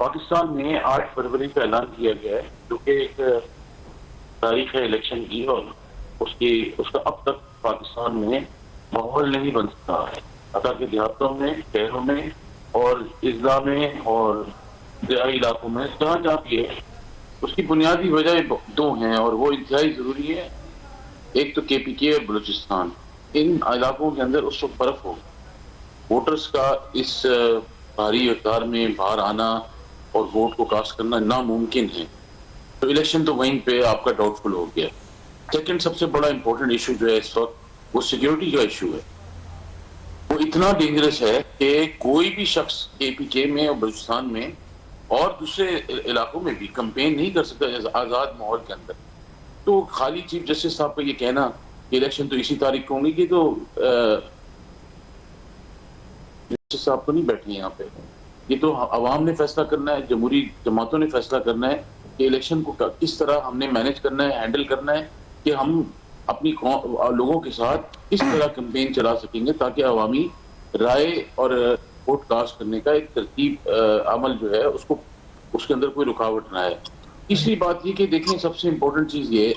पाकिस्तान में 8 फरवरी का ऐलान किया गया है, जो कि एक तारीख है इलेक्शन की, और उसका अब तक पाकिस्तान में माहौल नहीं बन सका है। अगर के देहातों में, शहरों में और इजला में और दरियाई इलाकों में जहाँ जहाँ भी है, उसकी बुनियादी वजह दो हैं और वो इंतहाई जरूरी है। एक तो KPK और बलूचिस्तान, इन इलाकों के अंदर उस वक्त बर्फ हो, वोटर्स का इस भारी रफ्तार में बाहर आना और वोट को कास्ट करना नामुमकिन है। तो इलेक्शन तो वहीं पे आपका डाउटफुल हो गया। सेकंड सबसे बड़ा इंपॉर्टेंट इशू जो है इस वक्त वो सिक्योरिटी का इशू है। वो इतना डेंजरस है कि कोई भी शख्स KPK में और बलूचिस्तान में और दूसरे इलाकों में भी कंपेन नहीं कर सकता आजाद माहौल के अंदर। तो खाली चीफ जस्टिस साहब का ये कहना कि इलेक्शन तो इसी तारीख को होंगे, कि तो जस्टिस साहब तो नहीं बैठे यहाँ पे, ये तो अवाम ने फैसला करना है, जमहूरी जमातों ने फैसला करना है कि इलेक्शन को किस तरह हमने मैनेज करना है, हैंडल करना है, कि हम अपनी लोगों के साथ किस तरह कैंपेन चला सकेंगे ताकि अवामी राय और वोट कास्ट करने का एक तरतीब अमल जो है उसको उसके अंदर कोई रुकावट ना है। तीसरी बात ये कि देखें, सबसे इम्पोर्टेंट चीज ये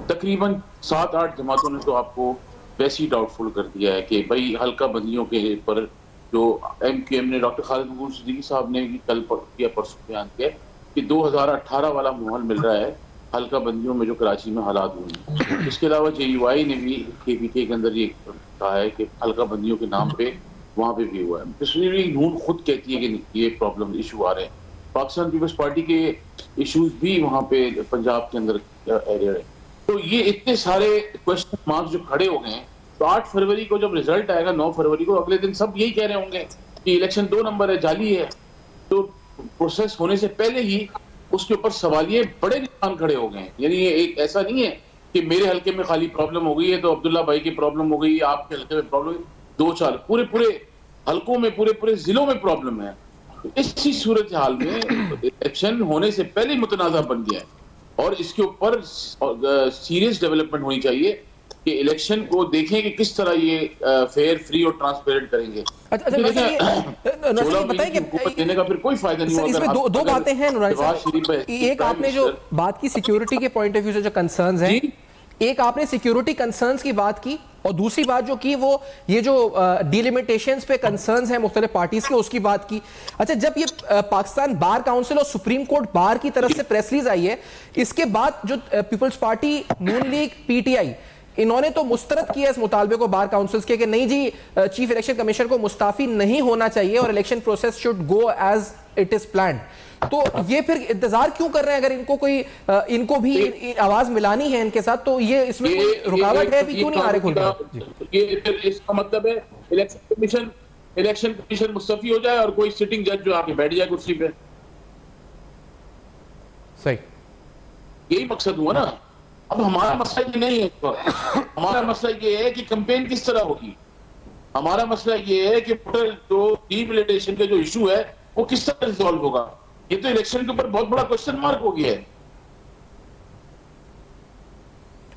तकरीबन 7-8 जमातों ने तो आपको वैसे ही डाउटफुल कर दिया है कि भाई हल्का बंदियों के पर जो MQM ने डॉक्टर खालिद मकबूल सिद्दीकी साहब ने कल किया, परसों बयान किया कि 2018 वाला माहौल मिल रहा है हल्का बंदियों में जो कराची में हालात हुए हैं। इसके अलावा JUI ने भी KPK के अंदर ये कहा है कि हल्का बंदियों के नाम पे वहाँ पे भी हुआ है। इसलिए नून खुद कहती है कि ये प्रॉब्लम इशू आ रहे हैं। पाकिस्तान पीपल्स पार्टी के इश्यूज भी वहाँ पे पंजाब के अंदर एरिया है। तो ये इतने सारे क्वेश्चन मार्क्स जो खड़े हो गए हैं, तो 8 फरवरी को जब रिजल्ट आएगा, 9 फरवरी को, अगले दिन सब यही कह रहे होंगे कि इलेक्शन 2 नंबर है, जाली है। तो प्रोसेस होने से पहले ही उसके ऊपर सवालिये बड़े निशान खड़े हो गए हैं। यानी ये एक ऐसा नहीं है कि मेरे हल्के में खाली प्रॉब्लम हो गई है तो अब्दुल्ला भाई की प्रॉब्लम हो गई, आपके हल्के में प्रॉब्लम, 2-4 पूरे हल्कों में, पूरे जिलों में प्रॉब्लम है। इसी सूरत हाल में इलेक्शन होने से पहले मुतनाज़ा बन गया है और इसके ऊपर सीरियस डेवलपमेंट होनी चाहिए कि इलेक्शन को देखें कि किस तरह ये फेयर, फ्री और ट्रांसपेरेंट करेंगे। देने का फिर कोई फायदा नहीं होगा। इसमें दो बातें हैं नुरानी साहब। एक आपने जो बात की सिक्योरिटी के पॉइंट ऑफ व्यू से जो कंसर्न्स हैं, एक आपने सिक्योरिटी कंसर्न्स की बात की और दूसरी बात जो की वो ये जो डिलिमिटेशंस पे कंसर्न्स हैं मुख्तलिफ पार्टीज के, उसकी बात की। अच्छा, जब ये पाकिस्तान बार काउंसिल और सुप्रीम कोर्ट बार की तरफ से प्रेस रिलीज आई है, इसके बाद जो पीपल्स पार्टी, नून लीग, PTI इन्होंने तो मुस्तरद किया इस मुतालबे को बार काउंसिल्स के कि नहीं जी, चीफ इलेक्शन कमीशनर को मुस्ताफी नहीं होना चाहिए और election process should go as it is planned. तो ये फिर इंतजार क्यों कर रहे हैं? अगर इनको भी आवाज मिलानी है इनके साथ, तो ये इसमें कोई रुकावट है भी क्यों नहीं आ रही खुलकर? ये इसका मतलब है इलेक्शन कमीशन मुस्तफी हो जाए और कोई सिटिंग जज जो आके बैठ जाए कुर्सी पे। सही, यही मकसद हुआ ना। अब हमारा मसला ये नहीं है, हमारा मसला ये है कि कैंपेन किस तरह होगी। हमारा मसला ये है कि जो डिलिमिटेशन का जो इशू है वो किस तरह रिजॉल्व होगा। ये तो इलेक्शन के ऊपर बहुत बड़ा क्वेश्चन मार्क हो गया है।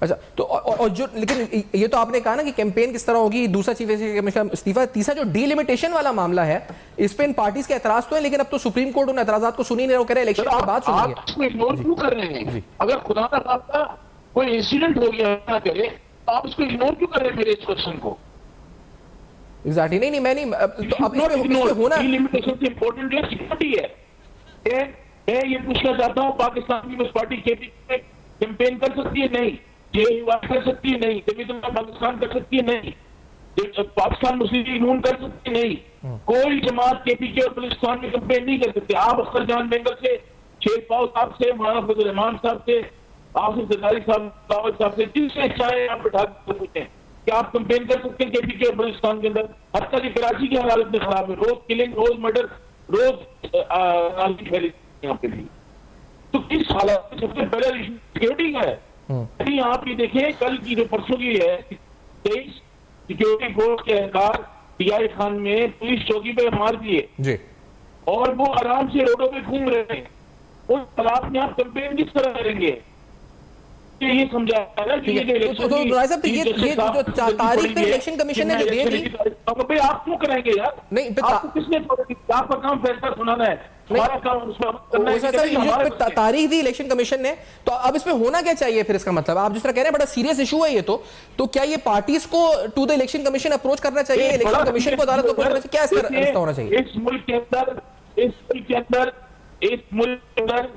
अच्छा, तो और जो, लेकिन ये तो आपने कहा ना कि कैंपेन किस तरह होगी, दूसरा चीफ इलेक्शन कमीशनर इस्तीफा, तीसरा जो डिलिमिटेशन वाला मामला है, इस पे इन पार्टीज के एतराज तो है, लेकिन अब तो सुप्रीम कोर्ट उन एतराजात को सुन ही नहीं रहा, वो कह रहे इलेक्शन के बाद सुनिए। आप इग्नोर क्यों कर रहे हैं? अगर खुदा ना खास्ता कोई इंसिडेंट हो गया ना करे तो आप इसको इग्नोर क्यों कर रहे हैं मेरे इस क्वेश्चन को? एग्जैक्टली, नहीं मैं नहीं, तो अब इसमें होना डिलिमिटेशन से इंपॉर्टेंट है सिक्योरिटी है। मैं ये पूछना चाहता हूँ, पाकिस्तान पीपल्स पार्टी KPK कैंपेन कर सकती है? नहीं। JUI कर सकती है? नहीं। जमीयत पाकिस्तान कर सकती है? नहीं। पाकिस्तान मुस्लिम लीग नून कर सकती है? नहीं। कोई जमात KPK और बलूचिस्तान में कैंपेन नहीं कर सकते। आप अख्तर जान बेंगल से, शेरपाल साहब से, मौलाना फजल रहमान साहब से, आसिफ जरदारी साहब से, जिनसे चाहे आप बैठा सकते हैं कि आप कैंपेन कर सकते हैं KPK और बलूचिस्तान के अंदर। हत्ता कि कराची की हालत में खराब है, रोज किलिंग, रोज मर्डर, रोज फैली यहाँ पे भी। तो किस हालत में सबसे बड़ा इशू सिक्योरिटी का है। यदि आप ये देखें, कल की जो परसों की है 23 सिक्योरिटी फोर्स के एहलकार PI खान में पुलिस चौकी पे मार दिए और वो आराम से रोडों पे घूम रहे हैं। उस हालात में आप कैंपेन किस तरह करेंगे? ये समझा है ना कि ये जो तारीख पे इलेक्शन कमीशन ने जो दे दी, तो भाई आप क्यों करेंगे यार? नहीं, आपको किसने आपका काम फैसला सुनाना है, हमारा काम उसमें करना है कि हमारे तारीख दी इलेक्शन कमीशन ने, तो अब इसमें होना क्या चाहिए फिर? इसका मतलब आप जिस तरह कह रहे हैं बड़ा सीरियस इशू है ये, तो क्या ये पार्टीज को to the election commission approach करना चाहिए, इलेक्शन कमीशन को अदालत को अप्रोच करना चाहिए, क्या इसका रास्ता होना चाहिए? इस मुल्क के अंदर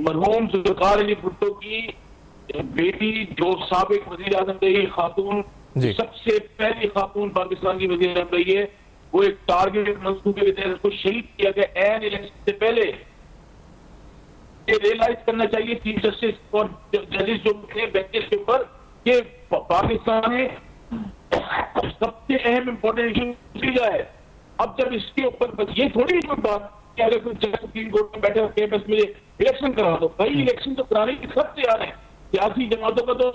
मरहूम जुल्फ़िकार अली भुट्टो की बेटी जो साबिक वज़ीर आज़म रही खातून, सबसे पहली खातून पाकिस्तान की वज़ीर आज़म रही है, वो एक टारगेटेड मंसूबे के तहत उसको शहीद किया गया एन इलेक्शन से पहले। ये रियलाइज करना चाहिए चीफ जस्टिस और जजेस जो थे बेंचेस के ऊपर कि पाकिस्तान में सबसे अहम इंपॉर्टेंट इशू क्या है। अब जब इसके ऊपर ये थोड़ी कोई बात कि अगर कोई जज सुप्रीम कोर्ट में बैठे होते हैं बस मुझे इलेक्शन करा दो, भाई इलेक्शन तो कराने की सब तैयार है। सियासी जमातों का तो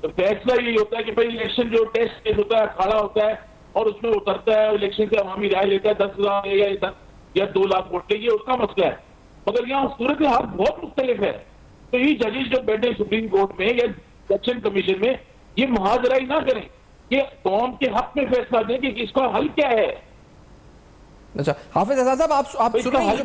फैसला यही होता है कि भाई इलेक्शन जो टेस्ट केस होता है, अखाड़ा होता है और उसमें उतरता है, इलेक्शन से अवामी राय लेता है, 10,000 या 2 लाख वोट लेगी, उसका मसला है। मगर यहाँ सूरत हाल बहुत मुख्तलिफ है। तो ये जजेस जो बैठे सुप्रीम कोर्ट में या इलेक्शन कमीशन में, ये मुहाजराई ना करें, ये कौम के हक में फैसला दें कि इसका हल क्या है। अच्छा हाफिज अहसान साहब, आप सुन रहे हैं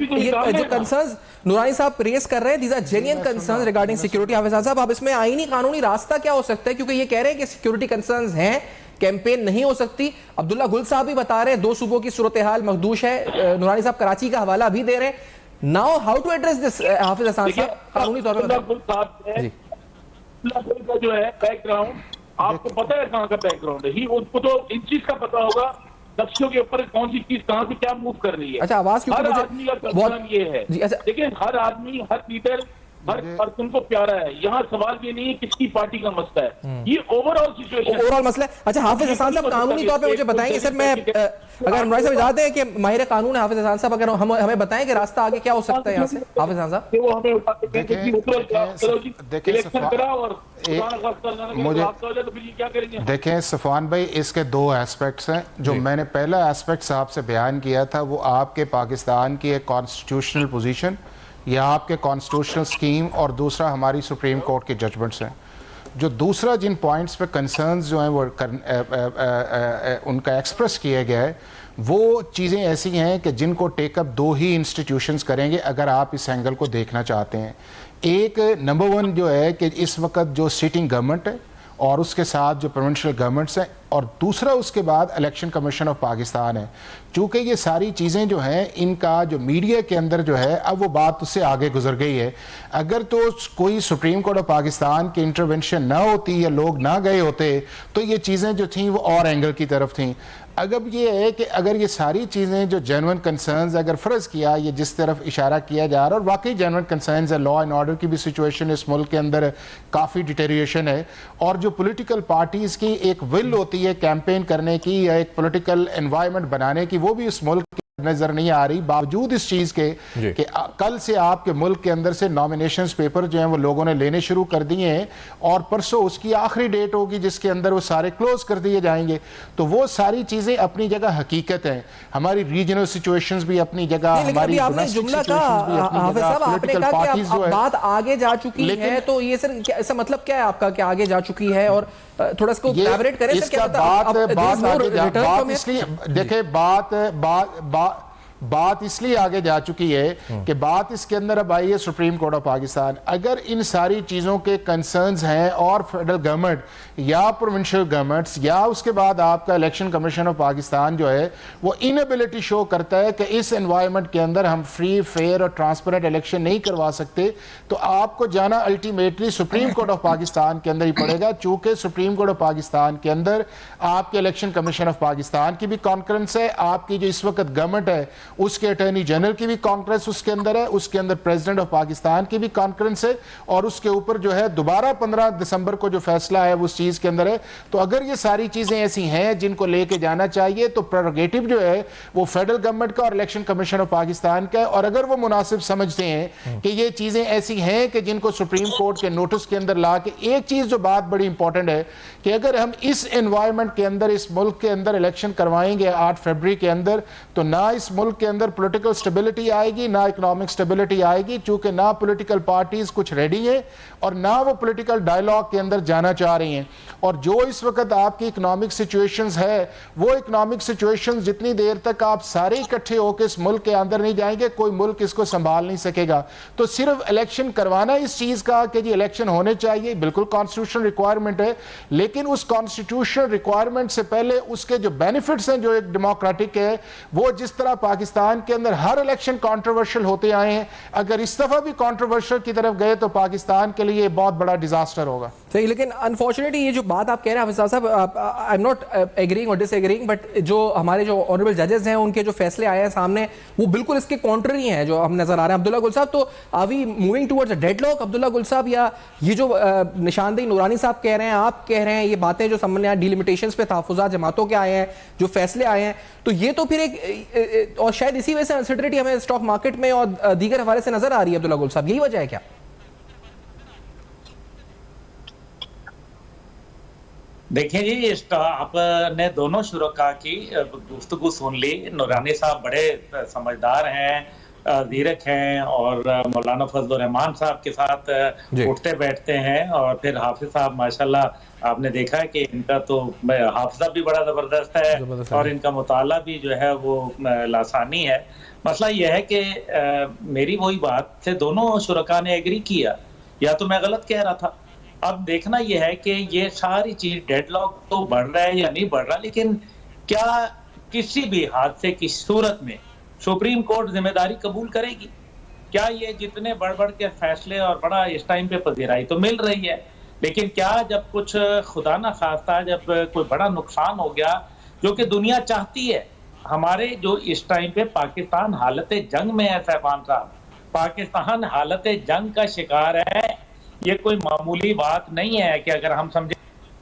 जो कंसर्न्स नूरानी साहब रेस कर रहे हैं, these are genuine concerns regarding security. Hafiz Ahsan साहब, आप इसमें आईनी कानूनी रास्ता क्या हो सकता है, क्योंकि ये कह रहे हैं कि सिक्योरिटी कंसर्न्स हैं, कैंपेन नहीं हो सकती। अब्दुल्ला गुल साहब भी बता रहे हैं 2 सूबों की सूरत हाल मखदूश है, नूरानी साहब कराची का हवाला भी दे रहे हैं। Now how to address this Hafiz Ahsan साहब, कानूनी तौर पर जो है बैकग्राउंड आपको पता है कहाँ का बैकग्राउंड है, उनको तो इन चीज का पता होगा नक्शों के ऊपर कौन सी चीज कहाँ से क्या मूव कर रही है। अच्छा आवाज हर आदमी का कंसर्न ये है, देखिए हर आदमी, हर लीडर, हर पर्सन को प्यारा है। यहाँ सवाल ये नहीं है किसकी पार्टी का मसला है, ये ओवरऑल सिचुएशन, ओवरऑल मसला है। अच्छा हाफिज अहसान साहब, कानूनी तौर पे मुझे बताएंगे सर, मैं अगर नूरानी साहब इजाजत है कि माहिर कानून है हाफिज अहसान साहब, अगर हमें बताएं कि रास्ता आगे क्या हो सकता है यहाँ से। हाफिज अहसान साहब वो हमें इलेक्शन करा और देखें सफान भाई, इसके 2 एस्पेक्ट्स हैं। जो मैंने पहला एस्पेक्ट साहब से बयान किया था वो आपके पाकिस्तान की एक कॉन्स्टिट्यूशनल पोजीशन या आपके कॉन्स्टिट्यूशनल स्कीम, और दूसरा हमारी सुप्रीम कोर्ट के जजमेंट्स हैं। जो दूसरा जिन पॉइंट्स पे कंसर्न्स जो हैं वो उनका एक्सप्रेस किया गया है, वो चीज़ें ऐसी हैं कि जिनको टेकअप 2 ही इंस्टीट्यूशंस करेंगे अगर आप इस एंगल को देखना चाहते हैं। एक नंबर 1 जो है कि इस वक्त जो सिटिंग गवर्नमेंट है और उसके साथ जो प्रोविंशियल गवर्नमेंट्स हैं, और दूसरा उसके बाद इलेक्शन कमीशन ऑफ पाकिस्तान है। चूँकि ये सारी चीज़ें जो हैं इनका जो मीडिया के अंदर जो है अब वो बात उससे आगे गुजर गई है। अगर तो कोई सुप्रीम कोर्ट ऑफ पाकिस्तान की इंटरवेंशन ना होती या लोग ना गए होते तो ये चीज़ें जो थी वो और एंगल की तरफ थी। अगर ये है कि अगर ये सारी चीज़ें जो जेन्युइन कंसर्न्स, अगर फ़र्ज़ किया ये जिस तरफ इशारा किया जा रहा है और वाकई जेन्युइन कंसर्न्स है, लॉ एंड ऑर्डर की भी सिचुएशन इस मुल्क के अंदर काफ़ी डिटेरिएशन है, और जो पॉलिटिकल पार्टीज़ की एक विल होती है कैंपेन करने की या एक पॉलिटिकल एनवायरनमेंट बनाने की, वो भी इस मुल्क नजर नहीं आ रही। बावजूद इस चीज के कि कल से आपके मुल्क के अंदर से नॉमिनेशंस पेपर जो हैं वो लोगों ने लेने शुरू कर दिए हैं और परसों उसकी आखिरी डेट होगी जिसके अंदर वो सारे क्लोज कर दिए जाएंगे। तो वो सारी चीजें अपनी जगह हकीकत हैं, हमारी रीजनल सिचुएशंस भी अपनी जगह, हमारी जुमला का हाफिज साहब आपने कहा कि अब बात आगे जा चुकी है, तो ये सर इसका मतलब क्या है आपका कि आगे जा चुकी है? और थोड़ा इसको एलैबोरेट करें सर, क्या बात इसलिए देखे बात इसलिए आगे जा चुकी है कि बात इसके अंदर अब आई है सुप्रीम कोर्ट ऑफ पाकिस्तान। अगर इन सारी चीज़ों के कंसर्न्स हैं और फेडरल गवर्नमेंट या प्रोविंशियल गवर्नमेंट्स या उसके बाद आपका इलेक्शन कमीशन ऑफ पाकिस्तान जो है वो इनएबिलिटी शो करता है कि इस एनवायरनमेंट के अंदर हम फ्री फेयर और ट्रांसपेरेंट इलेक्शन नहीं करवा सकते, तो आपको जाना ultimately supreme court of Pakistan के अंदर ही पड़ेगा। चूंकि सुप्रीम कोर्ट ऑफ पाकिस्तान के अंदर आपके इलेक्शन कमीशन ऑफ पाकिस्तान की भी कॉन्फ्रेंस है, आपकी जो इस वक्त गवर्नमेंट है उसके अटॉर्नी जनरल की भी कॉन्फ्रेंस उसके अंदर है, उसके अंदर प्रेसिडेंट ऑफ पाकिस्तान की भी कॉन्फ्रेंस है, और उसके ऊपर जो है दोबारा 15 दिसंबर को जो फैसला है वो उस चीज के अंदर है। तो अगर ये सारी चीजें ऐसी हैं जिनको लेके जाना चाहिए तो प्रेरोगेटिव जो है वो फेडरल गवर्नमेंट का और इलेक्शन कमीशन ऑफ पाकिस्तान का है। और अगर वो मुनासिब समझते हैं कि ये चीजें ऐसी हैं कि जिनको सुप्रीम कोर्ट के नोटिस के अंदर ला के, एक चीज जो बात बड़ी इंपॉर्टेंट है कि अगर हम इस एनवायरनमेंट के अंदर इस मुल्क के अंदर इलेक्शन करवाएंगे 8 फरवरी के अंदर, तो ना इस मुल्क के अंदर पॉलिटिकल स्टेबिलिटी आएगी, ना इकोनॉमिक स्टेबिलिटी आएगी, चूंकि ना पॉलिटिकल पार्टीज कुछ रेडी हैं और ना वो पॉलिटिकल डायलॉग के अंदर जाना चाह रही हैं। और जो इस वक्त आपकी इकोनॉमिक सिचुएशंस है, वो इकोनॉमिक सिचुएशंस जितनी देर तक आप सारे इकट्ठे होकर इस मुल्क के अंदर नहीं जाएंगे, कोई मुल्क इसको संभाल नहीं सकेगा। तो सिर्फ इलेक्शन करवाना इस चीज का कि जी इलेक्शन होने चाहिए, बिल्कुल कॉन्स्टिट्यूशनल रिक्वायरमेंट है, लेकिन उस कॉन्स्टिट्यूशनल रिक्वायरमेंट से पहले उसके जो बेनिफिट्स हैं जो एक डेमोक्रेटिक है, वो जिस तरह पाकिस्तान के अंदर हर इलेक्शन कंट्रोवर्शियल होते आए हैं, अगर इस दफा भी कंट्रोवर्शियल की तरफ गए तो पाकिस्तान के लिए बहुत बड़ा डिजास्टर होगा। सही, लेकिन अनफॉर्चुनेटली ये जो बात आप कह रहे हैं हाफिज साहब, आई एम नॉट एग्रीइंग और डिसएग्रीइंग, बट जो हमारे जो ऑनरेबल जजेस हैं उनके जो फैसले आए हैं सामने वो बिल्कुल इसके कॉन्ट्ररी हैं जो हम नजर आ रहे हैं। अब्दुल्ला गुल साहब, तो are we moving towards a deadlock Abdullah Gul sahab, या ये जो निशानदेही नूरानी साहब कह रहे हैं, आप कह रहे हैं, ये बातें जो सामने यहाँ डिलिमिटेशंस पे तहफ़्फ़ुज़ात जमातों के आए हैं, जो फैसले आए हैं, तो ये तो फिर एक और शायद इसी वजह से अनसर्टेनिटी हमें स्टॉक मार्केट में और दीगर हवाले से नजर आ रही है। अब्दुल्ला गुल साहब, यही वजह है क्या? देखिए जी, आपने दोनों शुरका की गुफ्तगू सुन ली। नूरानी साहब बड़े समझदार हैं, ज़ीरक हैं और मौलाना फजल रहमान साहब के साथ उठते बैठते हैं, और फिर हाफिज साहब माशाल्लाह आपने देखा है कि इनका तो हाफिजा भी बड़ा ज़बरदस्त है और इनका मुताला भी जो है वो लासानी है। मसला यह है कि मेरी वही बात से दोनों शुरका ने एग्री किया, या तो मैं गलत कह रहा था। अब देखना यह है कि ये सारी चीज डेडलॉक तो बढ़ रहा है या नहीं बढ़ रहा, लेकिन क्या किसी भी हादसे की सूरत में सुप्रीम कोर्ट जिम्मेदारी कबूल करेगी? क्या ये जितने बढ़ के फैसले और बड़ा इस टाइम पे पजीराई तो मिल रही है, लेकिन क्या जब कुछ खुदा ना खास्ता जब कोई बड़ा नुकसान हो गया, जो कि दुनिया चाहती है, हमारे जो इस टाइम पे पाकिस्तान हालत जंग में है सैफान साहब, पाकिस्तान हालत जंग का शिकार है। ये कोई मामूली बात नहीं है कि अगर हम समझे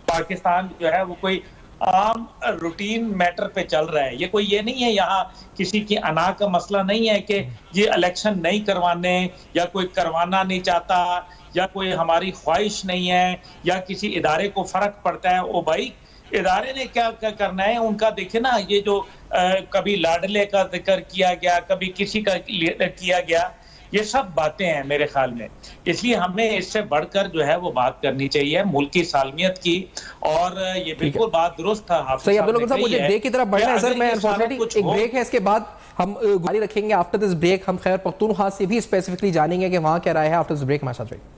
पाकिस्तान जो है वो कोई आम रूटीन मैटर पे चल रहा है। ये कोई ये नहीं है, यहाँ किसी की अना का मसला नहीं है कि ये इलेक्शन नहीं करवाने, या कोई करवाना नहीं चाहता, या कोई हमारी ख्वाहिश नहीं है, या किसी इदारे को फर्क पड़ता है। ओ भाई, इदारे ने क्या करना है उनका। देखे ना, ये जो कभी लाडले का जिक्र किया गया, कभी किसी का किया गया, ये सब बातें हैं मेरे ख्याल में। इसलिए हमें इससे बढ़कर जो है वो बात करनी चाहिए मुल्क की सालमियत की, और ये बिल्कुल बात दुरुस्त था। सही, अब्दुल्ला साहब, मुझे ब्रेक की तरफ बढ़ना है सर। मैं अनफॉर्चुनेटली एक ब्रेक है, इसके बाद हम जारी रखेंगे। आफ्टर दिस ब्रेक हम खैबर पख्तूनख्वा से भी स्पेसिफिकली जानेंगे कि वहां क्या राय है। आफ्टर दिस ब्रेक हमारे साथ रहिए।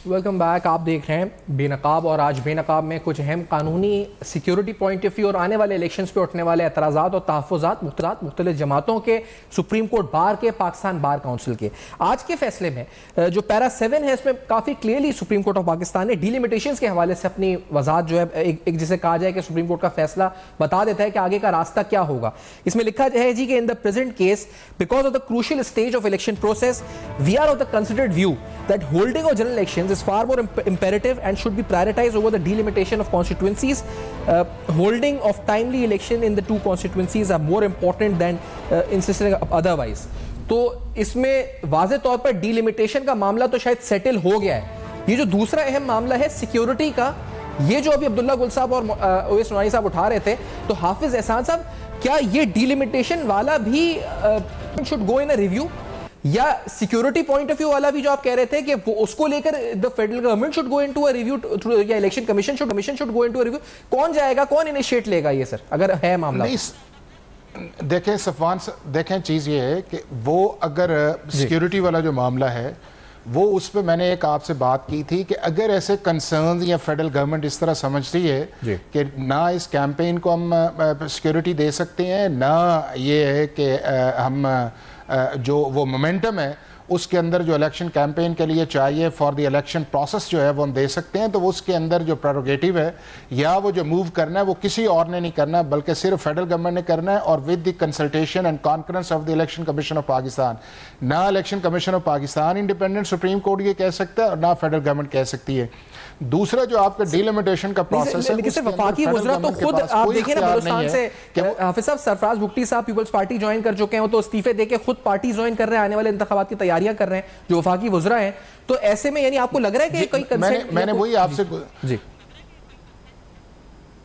Welcome back. आप देख रहे हैं बेनकाब, और आज बेनकाब में कुछ अहम कानूनी सिक्योरिटी पॉइंट ऑफ व्यू और आने वाले इलेक्शंस पे उठने वाले एतराज़ात और तहफ़्फ़ुज़ात मुख्तलिफ जमातों के, सुप्रीम कोर्ट बार के, पाकिस्तान बार काउंसिल के। आज के फैसले में जो पैरा 7 है, इसमें काफ़ी clearly supreme court of Pakistan ने डिलिमिटेशंस के हवाले से अपनी वजाहत जो है एक जिसे कहा जाए कि सुप्रीम कोर्ट का फैसला बता देता है कि आगे का रास्ता क्या होगा। इसमें लिखा है जी कि in the present case, because of the crucial stage of election process, we are of the considered view that holding of general elections is far more imperative and should be prioritized over the delimitation of constituencies. Holding of timely election in the two constituencies are more important than insisting otherwise. तो इसमें वाज़े तौर पर delimitation का मामला तो शायद settle हो गया है। ये जो दूसरा अहम मामला है सिक्योरिटी का, ये जो अभी अब्दुल्ला गुल साहब और ओवैस नूरानी साहब उठा रहे थे, तो हाफिज एहसान साहब, क्या ये डिलिमिटेशन वाला भी should go in a review, या सिक्योरिटी पॉइंट ऑफ व्यू वाला भी जो आप कह रहे थे कि वो उसको लेकर the federal government should go into a review, या election commission should go into a review? कौन जाएगा, कौन इनिशिएट लेगा ये सर, अगर है मामला? देखें सफवान, देखें चीज़ ये है कि वो अगर सिक्योरिटी वाला जो मामला है, वो उस पर मैंने एक आपसे बात की थी कि अगर ऐसे कंसर्न या फेडरल गवर्नमेंट इस तरह समझती है कि ना इस कैंपेन को हम सिक्योरिटी दे सकते हैं, ना ये है कि हम जो वो मोमेंटम है उसके अंदर जो इलेक्शन कैंपेन के लिए चाहिए फॉर द इलेक्शन प्रोसेस जो है वो हम दे सकते हैं, तो वो उसके अंदर जो प्रेरोगेटिव है या वो जो मूव करना है वो किसी और ने नहीं करना, बल्कि सिर्फ फेडरल गवर्नमेंट ने करना है, और with the consultation and conference of the election commission of Pakistan. ना election commission of Pakistan independent supreme court ये कह सकता है और ना फेडरल गवर्नमेंट कह सकती है। दूसरा जो आपका डिलिमिटेशन का प्रोसेस है, लेकिन वफाकी वज़रा तो खुद आप देखिए ना बलूचिस्तान से हाफिज साहब सरफराज भुट्टी साहब पीपल्स पार्टी ज्वाइन कर चुके हैं, वो तो इस्तीफे देके खुद पार्टी ज्वाइन कर रहे हैं, आने वाले इंतखाबात की तैयारियां कर रहे हैं जो वफाकी वज़रा हैं। तो ऐसे में यानी आपको लग रहा है कि कोई कंसेंट, मैंने वही आपसे जी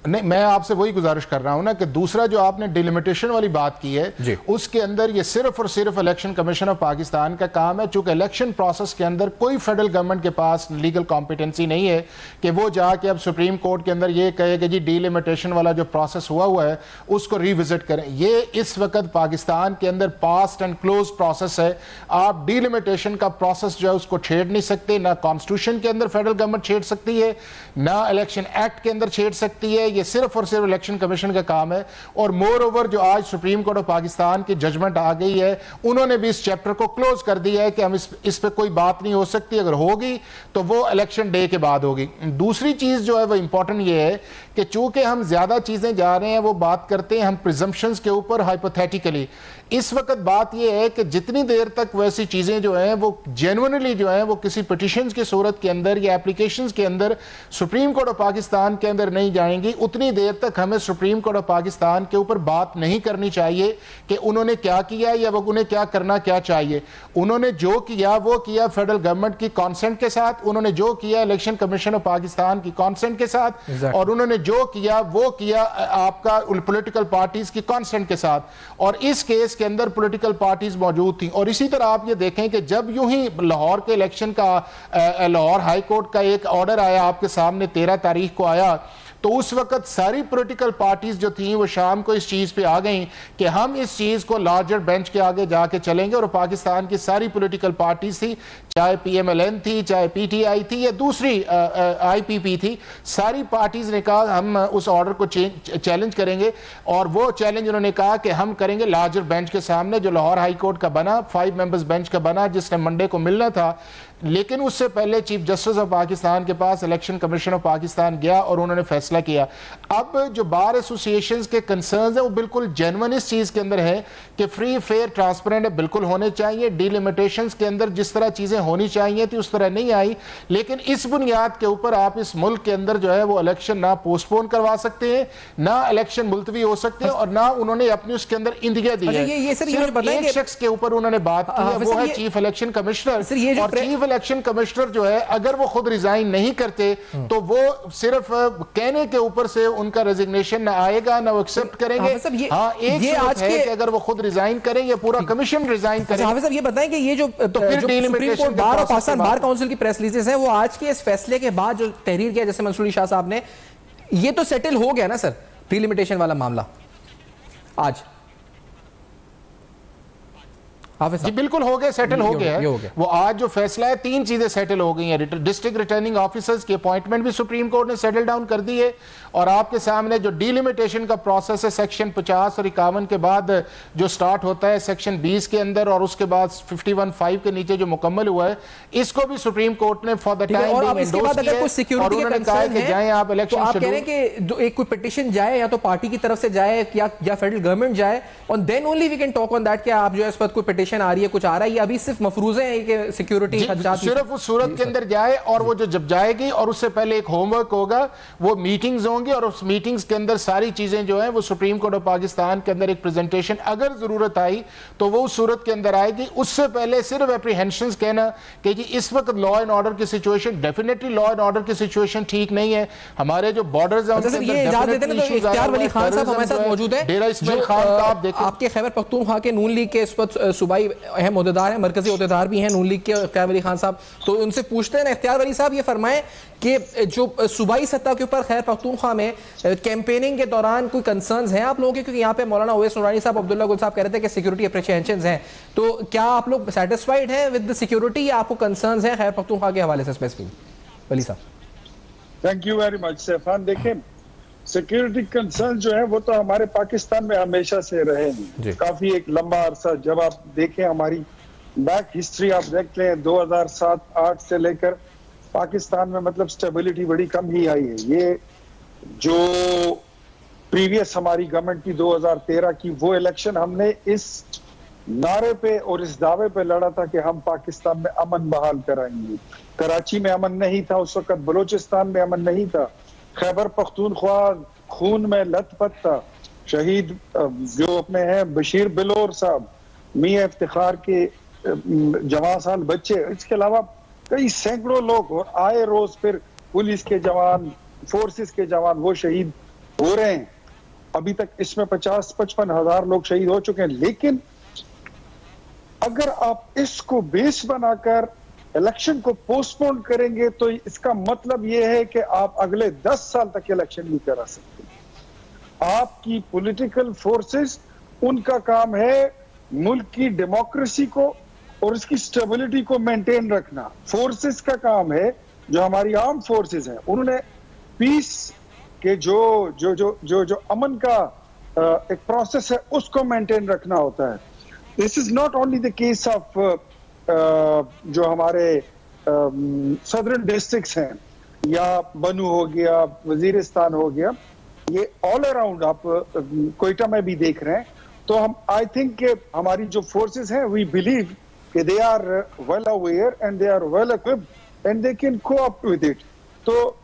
नहीं, मैं आपसे वही गुजारिश कर रहा हूं ना कि दूसरा जो आपने डिलिमिटेशन वाली बात की है उसके अंदर ये सिर्फ और सिर्फ इलेक्शन कमीशन ऑफ पाकिस्तान का काम है, चूंकि इलेक्शन प्रोसेस के अंदर कोई फेडरल गवर्नमेंट के पास लीगल कॉम्पिटेंसी नहीं है कि वो जाके अब सुप्रीम कोर्ट के अंदर ये कहे कि जी डिलिमिटेशन वाला जो प्रोसेस हुआ है उसको रिविजिट करें। ये इस वक्त पाकिस्तान के अंदर पास्ट एंड क्लोज प्रोसेस है। आप डिलिमिटेशन का प्रोसेस जो है उसको छेड़ नहीं सकते, ना कॉन्स्टिट्यूशन के अंदर फेडरल गवर्नमेंट छेड़ सकती है, ना इलेक्शन एक्ट के अंदर छेड़ सकती है। ये सिर्फ और सिर्फ इलेक्शन कमीशन का काम है। और मोर ओवर जो आज सुप्रीम कोर्ट ऑफ पाकिस्तान की जजमेंट आ गई है, उन्होंने भी इस चैप्टर को क्लोज कर दिया है कि हम इस पे कोई बात नहीं हो सकती, अगर होगी तो वो इलेक्शन डे के बाद होगी। दूसरी चीज जो है वो इंपॉर्टेंट ये है कि चूंकि हम ज्यादा चीजें जा रहे हैं, वो बात करते हैं हम प्रिजम्पशंस के ऊपर हाइपोथेटिकली। इस वक्त बात यह है कि जितनी देर तक वैसी चीजें जो हैं वो जेन्युइनली जो हैं वो किसी पिटीशंस की सूरत के अंदर या एप्लीकेशंस के अंदर सुप्रीम कोर्ट ऑफ पाकिस्तान के अंदर नहीं जाएंगी, उतनी देर तक हमें सुप्रीम कोर्ट ऑफ पाकिस्तान के ऊपर बात नहीं करनी चाहिए कि उन्होंने क्या किया या वो उन्हें क्या करना क्या चाहिए। उन्होंने जो किया वो किया फेडरल गवर्नमेंट की कॉन्सेंट के साथ, उन्होंने जो किया इलेक्शन कमीशन ऑफ पाकिस्तान की कॉन्सेंट के साथ, और उन्होंने जो किया वो किया आपका पॉलिटिकल पार्टीज की कॉन्सेंट के साथ। और इस केस के अंदर पॉलिटिकल पार्टीज मौजूद थी। और इसी तरह आप ये देखें कि जब यूं ही लाहौर के इलेक्शन का लाहौर हाई कोर्ट का एक ऑर्डर आया आपके सामने 13 तारीख को आया, तो उस वक्त सारी पॉलिटिकल पार्टीज जो थी वो शाम को इस चीज पे आ गई कि हम इस चीज को लार्जर बेंच के आगे जाके चलेंगे। और पाकिस्तान की सारी पॉलिटिकल पार्टीज थी, चाहे पीएमएलएन थी, चाहे पीटीआई थी या दूसरी आईपीपी थी, सारी पार्टीज ने कहा हम उस ऑर्डर को चैलेंज करेंगे। और वो चैलेंज उन्होंने कहा कि हम करेंगे लार्जर बेंच के सामने, जो लाहौर हाई कोर्ट का बना, 5 मेंबर्स बेंच का बना, जिसने मंडे को मिलना था। लेकिन उससे पहले चीफ जस्टिस ऑफ पाकिस्तान के पास इलेक्शन कमीशन ऑफ पाकिस्तान गया और उन्होंने फैसला किया। अब जो बार एसोसिएशंस के कंसर्न्स है वो बिल्कुल जेन्युइन इस चीज के अंदर है कि फ्री फेयर ट्रांसपेरेंट बिल्कुल होने चाहिए, डिलिमिटेशंस के अंदर जिस तरह चीजें होनी चाहिए थी उस तरह नहीं आई। लेकिन इस बुनियाद के ऊपर आप इस मुल्क के अंदर जो है वो इलेक्शन ना पोस्टपोन करवा सकते हैं, ना इलेक्शन मुलतवी हो सकते हैं, और ना उन्होंने अपनी उसके अंदर इंदिया दी है। एक शख्स के ऊपर उन्होंने बात की है, वो है चीफ इलेक्शन कमिश्नर। और चीफ इलेक्शन कमिश्नर जो है अगर वो खुद रिजाइन नहीं करते तो वो सिर्फ कहने के ऊपर से उनका रेजिग्नेशन ना आएगा ना वो एक्सेप्ट करेंगे। हाँ, एक सूरत है कि अगर वो खुद रिजाइन करें या पूरा कमीशन रिजाइन करें। हाफिज साहब ये बताएं कि ये जो सुप्रीम कोर्ट बार और पाकिस्तान बार काउंसिल की प्रेस रिलीजेस हैं, वो आज के इस फैसले के बाद जो तहरीर किया जैसे मंसूर अली शाह साहब ने, ये तो सेटल हो गया ना सर, डिलिमिटेशन वाला मामला आज? जी बिल्कुल हो गया, सेटल हो गया है। वो आज जो फैसला है 3 चीजें सेटल हो गई हैं। डिस्ट्रिक्ट रिटर्निंग ऑफिसर्स की अपॉइंटमेंट भी सुप्रीम कोर्ट ने सेटल डाउन कर दी है। और आपके सामने जो डिलिमिटेशन का प्रोसेस है सेक्शन 50 और 51 के बाद जो स्टार्ट होता है सेक्शन 20 के अंदर और उसके बाद 51(5) के नीचे जो मुकम्मल हुआ है, इसको भी सुप्रीम कोर्ट ने फॉर द टाइम और इसके बाद अगर कोई सिक्योरिटी के कंसर्न है जाए आप इलेक्शन, तो आप कह रहे हैं कि एक कोई पिटीशन जाए या तो पार्टी की तरफ से जाए या फेडरल गवर्नमेंट जाए, और then only we can talk on that कि आप जो है इस वक्त कोई पिटीशन आ रही है, कुछ आ रहा है, या अभी सिर्फ मफरूजे हैं कि सिक्योरिटी सिर्फ उस सूरत के अंदर जाए। और वो जो जब जाएगी और उससे पहले एक होमवर्क होगा, वो मीटिंग्स होंगी और उस मीटिंग्स के अंदर सारी चीजें जो है वो सुप्रीम कोर्ट ऑफ पाकिस्तान के अंदर एक प्रेजेंटेशन अगर जरूरत आई तो वो उस सूरत के अंदर आएगी। उससे पहले सिर्फ एप्रीहेंशंस कहना कि जी इस वक्त लॉ एंड ऑर्डर की situation, definitely law and order की सिचुएशन ठीक नहीं है। हमारे जो बॉर्डर्स हैं इख्तियार वली खान साहब हमारे साथ मौजूद है, डेरा इस्माइल खान का आप देखें, आपके खैबर पख्तूनख्वा के नून लीग के इस वक्त सूबाई अहम ओहदेदार हैं, मरकजी ओहदेदार भी हैं नून लीग के, इख्तियार वली खान साहब। तो उनसे पूछते हैं ना, इख्तियार वली साहब ये फरमाएं कि जो सूबाई सत्ता के ऊपर खैबर पख्तूनख्वा में कैंपेनिंग के दौरान कोई कंसर्न्स हैं आप लोगों के? क्योंकि यहाँ पे मौलाना ओवैस नूरानी साहब, अब्दुल्ला गुल साहब कह रहे थे कि सिक्योरिटी अप्रिशिएशंस हैं, तो क्या आप लोग सेटिस्फाइड हैं विद द सिक्योरिटी या आपको कंसर्न्स हैं खैबर पख्तूनख्वा के हवाले से स्पेसिफिक? वली साहब थैंक यू वेरी मच सैफान। देखें, सिक्योरिटी कंसर्न जो है वो तो हमारे पाकिस्तान में हमेशा से रहे हैं, काफी एक लंबा अरसा। जब आप देखें हमारी बैक हिस्ट्री आप देख लें 2007-8 से लेकर पाकिस्तान में मतलब स्टेबिलिटी बड़ी कम ही आई है। ये जो प्रीवियस हमारी गवर्नमेंट की 2013 की वो इलेक्शन हमने इस नारे पे और इस दावे पे लड़ा था कि हम पाकिस्तान में अमन बहाल कराएंगे। कराची में अमन नहीं था उस वक्त, बलूचिस्तान में अमन नहीं था, खैबर पख्तूनख्वा खून में लथपथ था, शहीद जो अपने हैं बशीर बिलोर साहब, मियां इफ्तिखार के जवान साल बच्चे, इसके अलावा कई सैकड़ों लोग, और आए रोज फिर पुलिस के जवान, फोर्सेस के जवान वो शहीद हो रहे हैं। अभी तक इसमें 50-55 हजार लोग शहीद हो चुके हैं। लेकिन अगर आप इसको बेस बनाकर इलेक्शन को पोस्टपोन करेंगे तो इसका मतलब यह है कि आप अगले 10 साल तक इलेक्शन नहीं करा सकते। आपकी पॉलिटिकल फोर्सेस, उनका काम है मुल्क की डेमोक्रेसी को और उसकी स्टेबिलिटी को मेंटेन रखना। फोर्सेस का काम है, जो हमारी आर्म फोर्सेस हैं, उन्होंने पीस के जो अमन का एक प्रोसेस है उसको मेंटेन रखना होता है। This is not only the case of जो हमारे सदर्न डिस्ट्रिक्ट्स हैं, या बनू हो गया, वजीरिस्तान हो गया, ये ऑल अराउंड आप कोयटा में भी देख रहे हैं। तो हम आई थिंक कि हमारी जो फोर्सेस हैं, वी बिलीव कि they are well aware and they are well equipped and they can cope with it. तो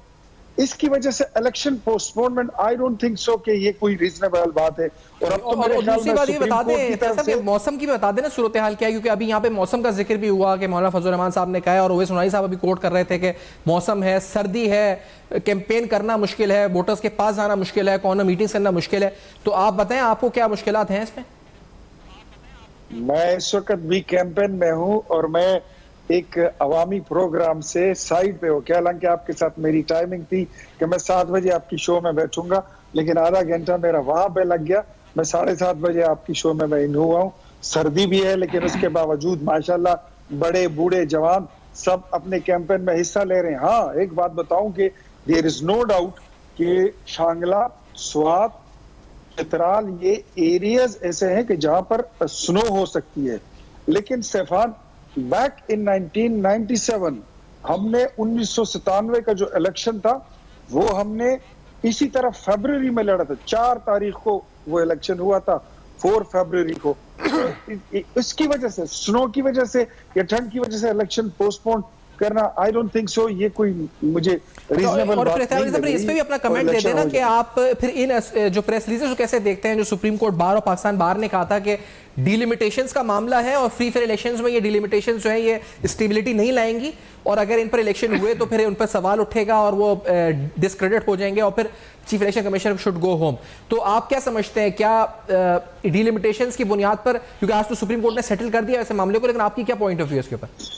इसकी वजह से election postponement I don't think so कि ये कोई रीजनेबल बात है। और अब तो दूसरी बात ये बता दें, मौसम की भी बता दें ना सूरत हाल क्या है, क्योंकि अभी यहाँ पे मौसम का जिक्र भी हुआ कि मौलाना फजल रहमान साहब ने कहा, और ओवैस उनाई साहब अभी कोट कर रहे थे कि मौसम है, सर्दी है, कैंपेन करना मुश्किल है, वोटर्स के पास जाना मुश्किल है, कॉर्नर मीटिंग करना मुश्किल है। तो आप बताएं आपको क्या मुश्किलात हैं इसमें? मैं इस वक्त भी कैंपेन में हूं और मैं एक अवामी प्रोग्राम से साइड पे हो के, हालांकि आपके साथ मेरी टाइमिंग थी कि मैं 7 बजे आपकी शो में बैठूंगा, लेकिन आधा घंटा मेरा वहां पे लग गया। मैं 7:30 बजे आपकी शो में मैं इन हुआ हूँ। सर्दी भी है, लेकिन उसके बावजूद माशाल्लाह बड़े बूढ़े जवान सब अपने कैंपेन में हिस्सा ले रहे हैं। हाँ, एक बात बताऊं कि देयर इज नो डाउट कि शांगला, स्वात, चित्राल, ये एरियाज ऐसे हैं कि जहां पर स्नो हो सकती है। लेकिन सैफान, बैक इन 1997 हमने 1997 का जो इलेक्शन था वो हमने इसी तरह फरवरी में लड़ा था। 4 तारीख को वो इलेक्शन हुआ था, 4 फरवरी को। इसकी वजह से, स्नो की वजह से या ठंड की वजह से इलेक्शन पोस्टपोन करना, आई डोंट थिंक सो ये कोई मुझे रीजनेबल बात नहीं लग रही। इस पे भी अपना कमेंट दे देना कि आप फिर इन जो प्रेस रिलीजेस को कैसे देखते हैं, जो सुप्रीम कोर्ट बार और पाकिस्तान बार ने कहा था कि डिलिमिटेशंस का मामला है और फ्री फेयर इलेक्शंस में ये डिलिमिटेशंस जो है ये स्टेबिलिटी नहीं लाएंगी, और अगर इन पर इलेक्शन हुए तो फिर उन पर सवाल उठेगा और वो डिस्क्रेडिट हो जाएंगे और फिर chief election commissioner should go home. तो आप क्या समझते हैं, क्या डिलिमिटेशंस की बुनियाद पर, क्योंकि आज तो सुप्रीम कोर्ट ने सेटल कर दिया ऐसे मामले को, लेकिन आपकी क्या पॉइंट ऑफ व्यू है इसके ऊपर?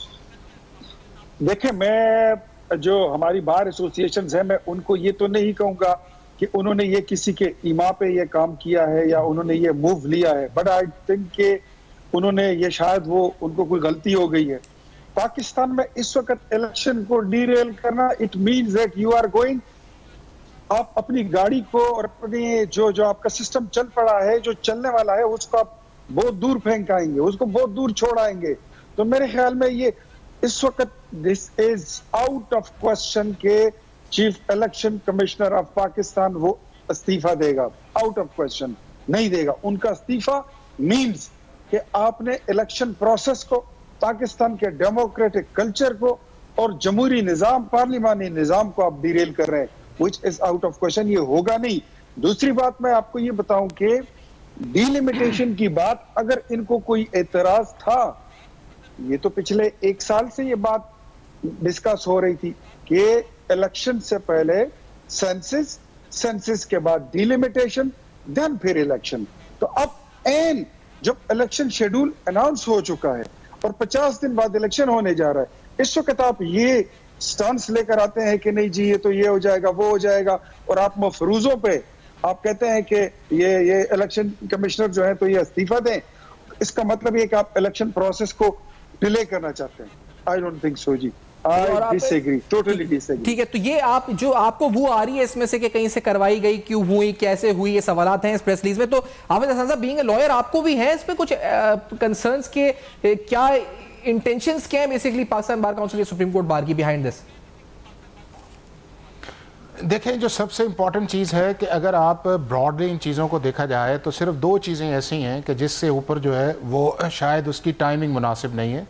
देखिए, मैं जो हमारी बार एसोसिएशन है, मैं उनको ये तो नहीं कहूंगा कि उन्होंने ये किसी के ईमा पे ये काम किया है या उन्होंने ये मूव लिया है, बट आई थिंक कि उन्होंने ये, शायद वो उनको कोई गलती हो गई है। पाकिस्तान में इस वक्त इलेक्शन को डीरेल करना, it means that you are going, आप अपनी गाड़ी को और अपनी जो आपका सिस्टम चल पड़ा है, जो चलने वाला है, उसको आप बहुत दूर फेंक आएंगे, उसको बहुत दूर छोड़ आएंगे। तो मेरे ख्याल में ये इस वक्त this is out of question के chief election commissioner of Pakistan वो इस्तीफा देगा। आउट ऑफ क्वेश्चन नहीं देगा। उनका इस्तीफा मींस कि आपने इलेक्शन प्रोसेस को, पाकिस्तान के डेमोक्रेटिक कल्चर को और जमहूरी निजाम, पार्लिमानी निजाम को आप डिरेल कर रहे हैं, which is out of question. ये होगा नहीं। दूसरी बात मैं आपको ये बताऊं कि डिलिमिटेशन की बात, अगर इनको कोई एतराज था, ये तो पिछले 1 साल से ये बात डिस्कस हो रही थी कि इलेक्शन से पहले सेंसस, सेंसस के बाद डिलिमिटेशन, देन फिर इलेक्शन। तो अब एन जब इलेक्शन शेड्यूल अनाउंस हो चुका है और 50 दिन बाद इलेक्शन होने जा रहा है, इस वक्त आप ये स्टांस लेकर आते हैं कि नहीं जी ये तो ये हो जाएगा, वो हो जाएगा, और आप मफरूजों पे आप कहते हैं कि ये इलेक्शन कमिश्नर जो है तो ये इस्तीफा दें। इसका मतलब ये कि आप इलेक्शन प्रोसेस को डिले करना चाहते हैं। आई डोंट थिंक सो जी। I disagree, totally disagree. ठीक है, तो ये आप जो आपको वो आ रही है इसमें से कि कहीं से करवाई गई, क्यों हुई, कैसे हुई, ये सवालात हैं इस प्रेस रिलीज में। तो हाफिज हसन साहब, बीइंग अ लॉयर, आपको भी है इसमें कुछ कंसर्न्स के क्या इंटेंशंस क्या है basically Pakistan bar council, supreme court bar की बिहाइंड दिस? देखें, जो सबसे इम्पॉर्टेंट चीज़ है कि अगर आप ब्रॉडली इन चीज़ों को देखा जाए तो सिर्फ दो चीज़ें ऐसी हैं कि जिससे ऊपर जो है वो शायद उसकी टाइमिंग मुनासिब नहीं है।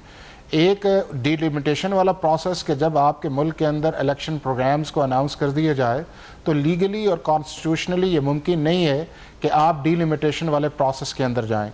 एक डिलिमिटेशन वाला प्रोसेस कि जब आपके मुल्क के अंदर इलेक्शन प्रोग्राम्स को अनाउंस कर दिया जाए तो लीगली और कॉन्स्टिट्यूशनली ये मुमकिन नहीं है कि आप डिलिमिटेशन वाले प्रोसेस के अंदर जाएं।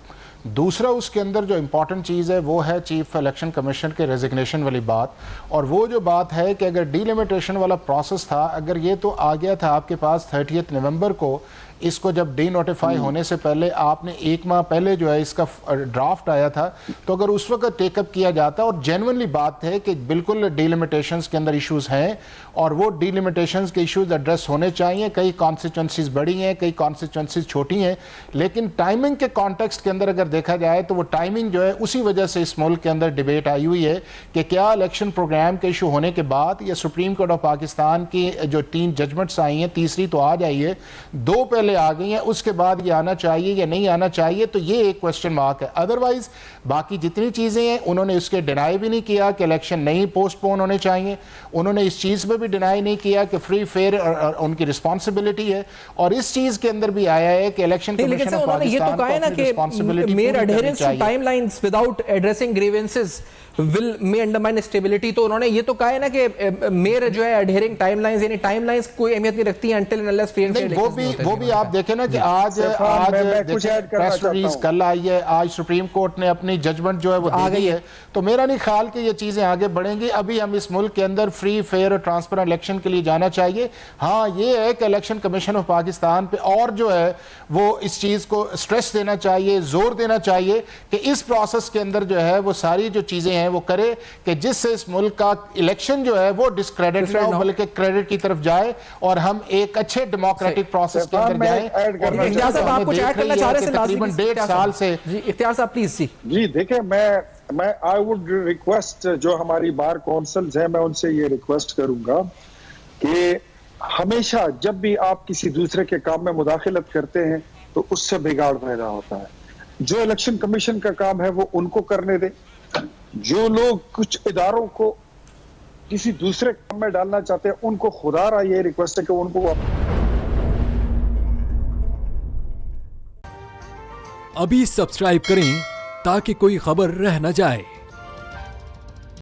दूसरा, उसके अंदर जो इम्पॉर्टेंट चीज़ है वो है चीफ इलेक्शन कमीशन के रेजिग्नेशन वाली बात। और वो जो बात है कि अगर डिलिमिटेशन वाला प्रोसेस था, अगर ये तो आ गया था आपके पास 30 नवंबर को, इसको जब डी नोटिफाई होने से पहले आपने एक माह पहले जो है इसका ड्राफ्ट आया था, तो अगर उस वक्त टेकअप किया जाता, और जेन्युइनली बात है कि बिल्कुल डिलिमिटेशंस के अंदर इश्यूज हैं और वो डिलिमिटेशंस के इश्यूज एड्रेस होने चाहिए। कई कॉन्स्टिट्यूंसीज बड़ी हैं, कई कॉन्स्टिट्यूंसीज छोटी हैं, लेकिन टाइमिंग के कॉन्टेक्स्ट के अंदर अगर देखा जाए तो वो टाइमिंग जो है उसी वजह से इस मुल्क के अंदर डिबेट आई हुई है कि क्या इलेक्शन प्रोग्राम के इशू होने के बाद या सुप्रीम कोर्ट ऑफ पाकिस्तान की जो 3 जजमेंट्स आई हैं, तीसरी तो आज आई है, 2 पहले आ गई हैं, उसके बाद ये आना चाहिए या नहीं आना चाहिए, तो ये एक क्वेश्चन मार्क है। अदरवाइज बाकी जितनी चीजें हैं उन्होंने उसके डिनाई भी नहीं किया कि इलेक्शन नहीं पोस्टपोन होने चाहिए, उन्होंने इस चीज पे भी डिनाई नहीं किया कि फ्री फेयर उनकी रिस्पांसिबिलिटी है, और इस चीज के अंदर भी आया है कि इलेक्शन कमीशन ऑफ पाकिस्तान को responsibility mere adherence to timelines without addressing grievances will may undermine stability. तो उन्होंने ये तो कहा है ना कि मेयर जो है एडहेरिंग टाइमलाइंस, यानी टाइमलाइंस कोई अहमियत नहीं रखती है until and unless free and fair. वो भी आप देखें ना कि आज प्रेस रिलीज कल आई है, आज सुप्रीम कोर्ट ने अपनी जजमेंट जो है वो दे दी है, तो मेरा नहीं ख्याल कि ये चीजें आगे बढ़ेंगी। अभी हम इस मुल्क के अंदर फ्री फेयर और ट्रांसपेरेंट इलेक्शन के लिए जाना चाहिए। हाँ, ये है कि इलेक्शन कमीशन ऑफ पाकिस्तान पे और जो है वो इस चीज को स्ट्रेस देना चाहिए, जोर देना चाहिए कि इस प्रोसेस के अंदर जो है वो सारी जो चीजें हैं वो करे कि जिससे इस मुल्क का इलेक्शन जो है वो डिस्क्रेडिट ना हो बल्कि क्रेडिट की तरफ जाए और हम एक अच्छे डेमोक्रेटिक प्रोसेस के अंदर जाएं। इख्तियार साहब, आप कुछ ऐड करना चाह रहे थे? तकरीबन 1.5 साल से। जी इख्तियार साहब प्लीज। जी देखिए, मैं आई वुड रिक्वेस्ट जो हमारी बार काउंसिल्स हैं, मैं उनसे ये रिक्वेस्ट करूंगा कि हमेशा जब भी आप किसी दूसरे के काम में मुदाखलत करते हैं तो उससे बिगाड़ पैदा होता है। जो इलेक्शन कमीशन का काम है वो उनको करने दें। जो लोग कुछ इदारों को किसी दूसरे काम में डालना चाहते हैं उनको खुदारा ये रिक्वेस्ट है कि उनको अभी सब्सक्राइब करें ताकि कोई खबर रह न जाए।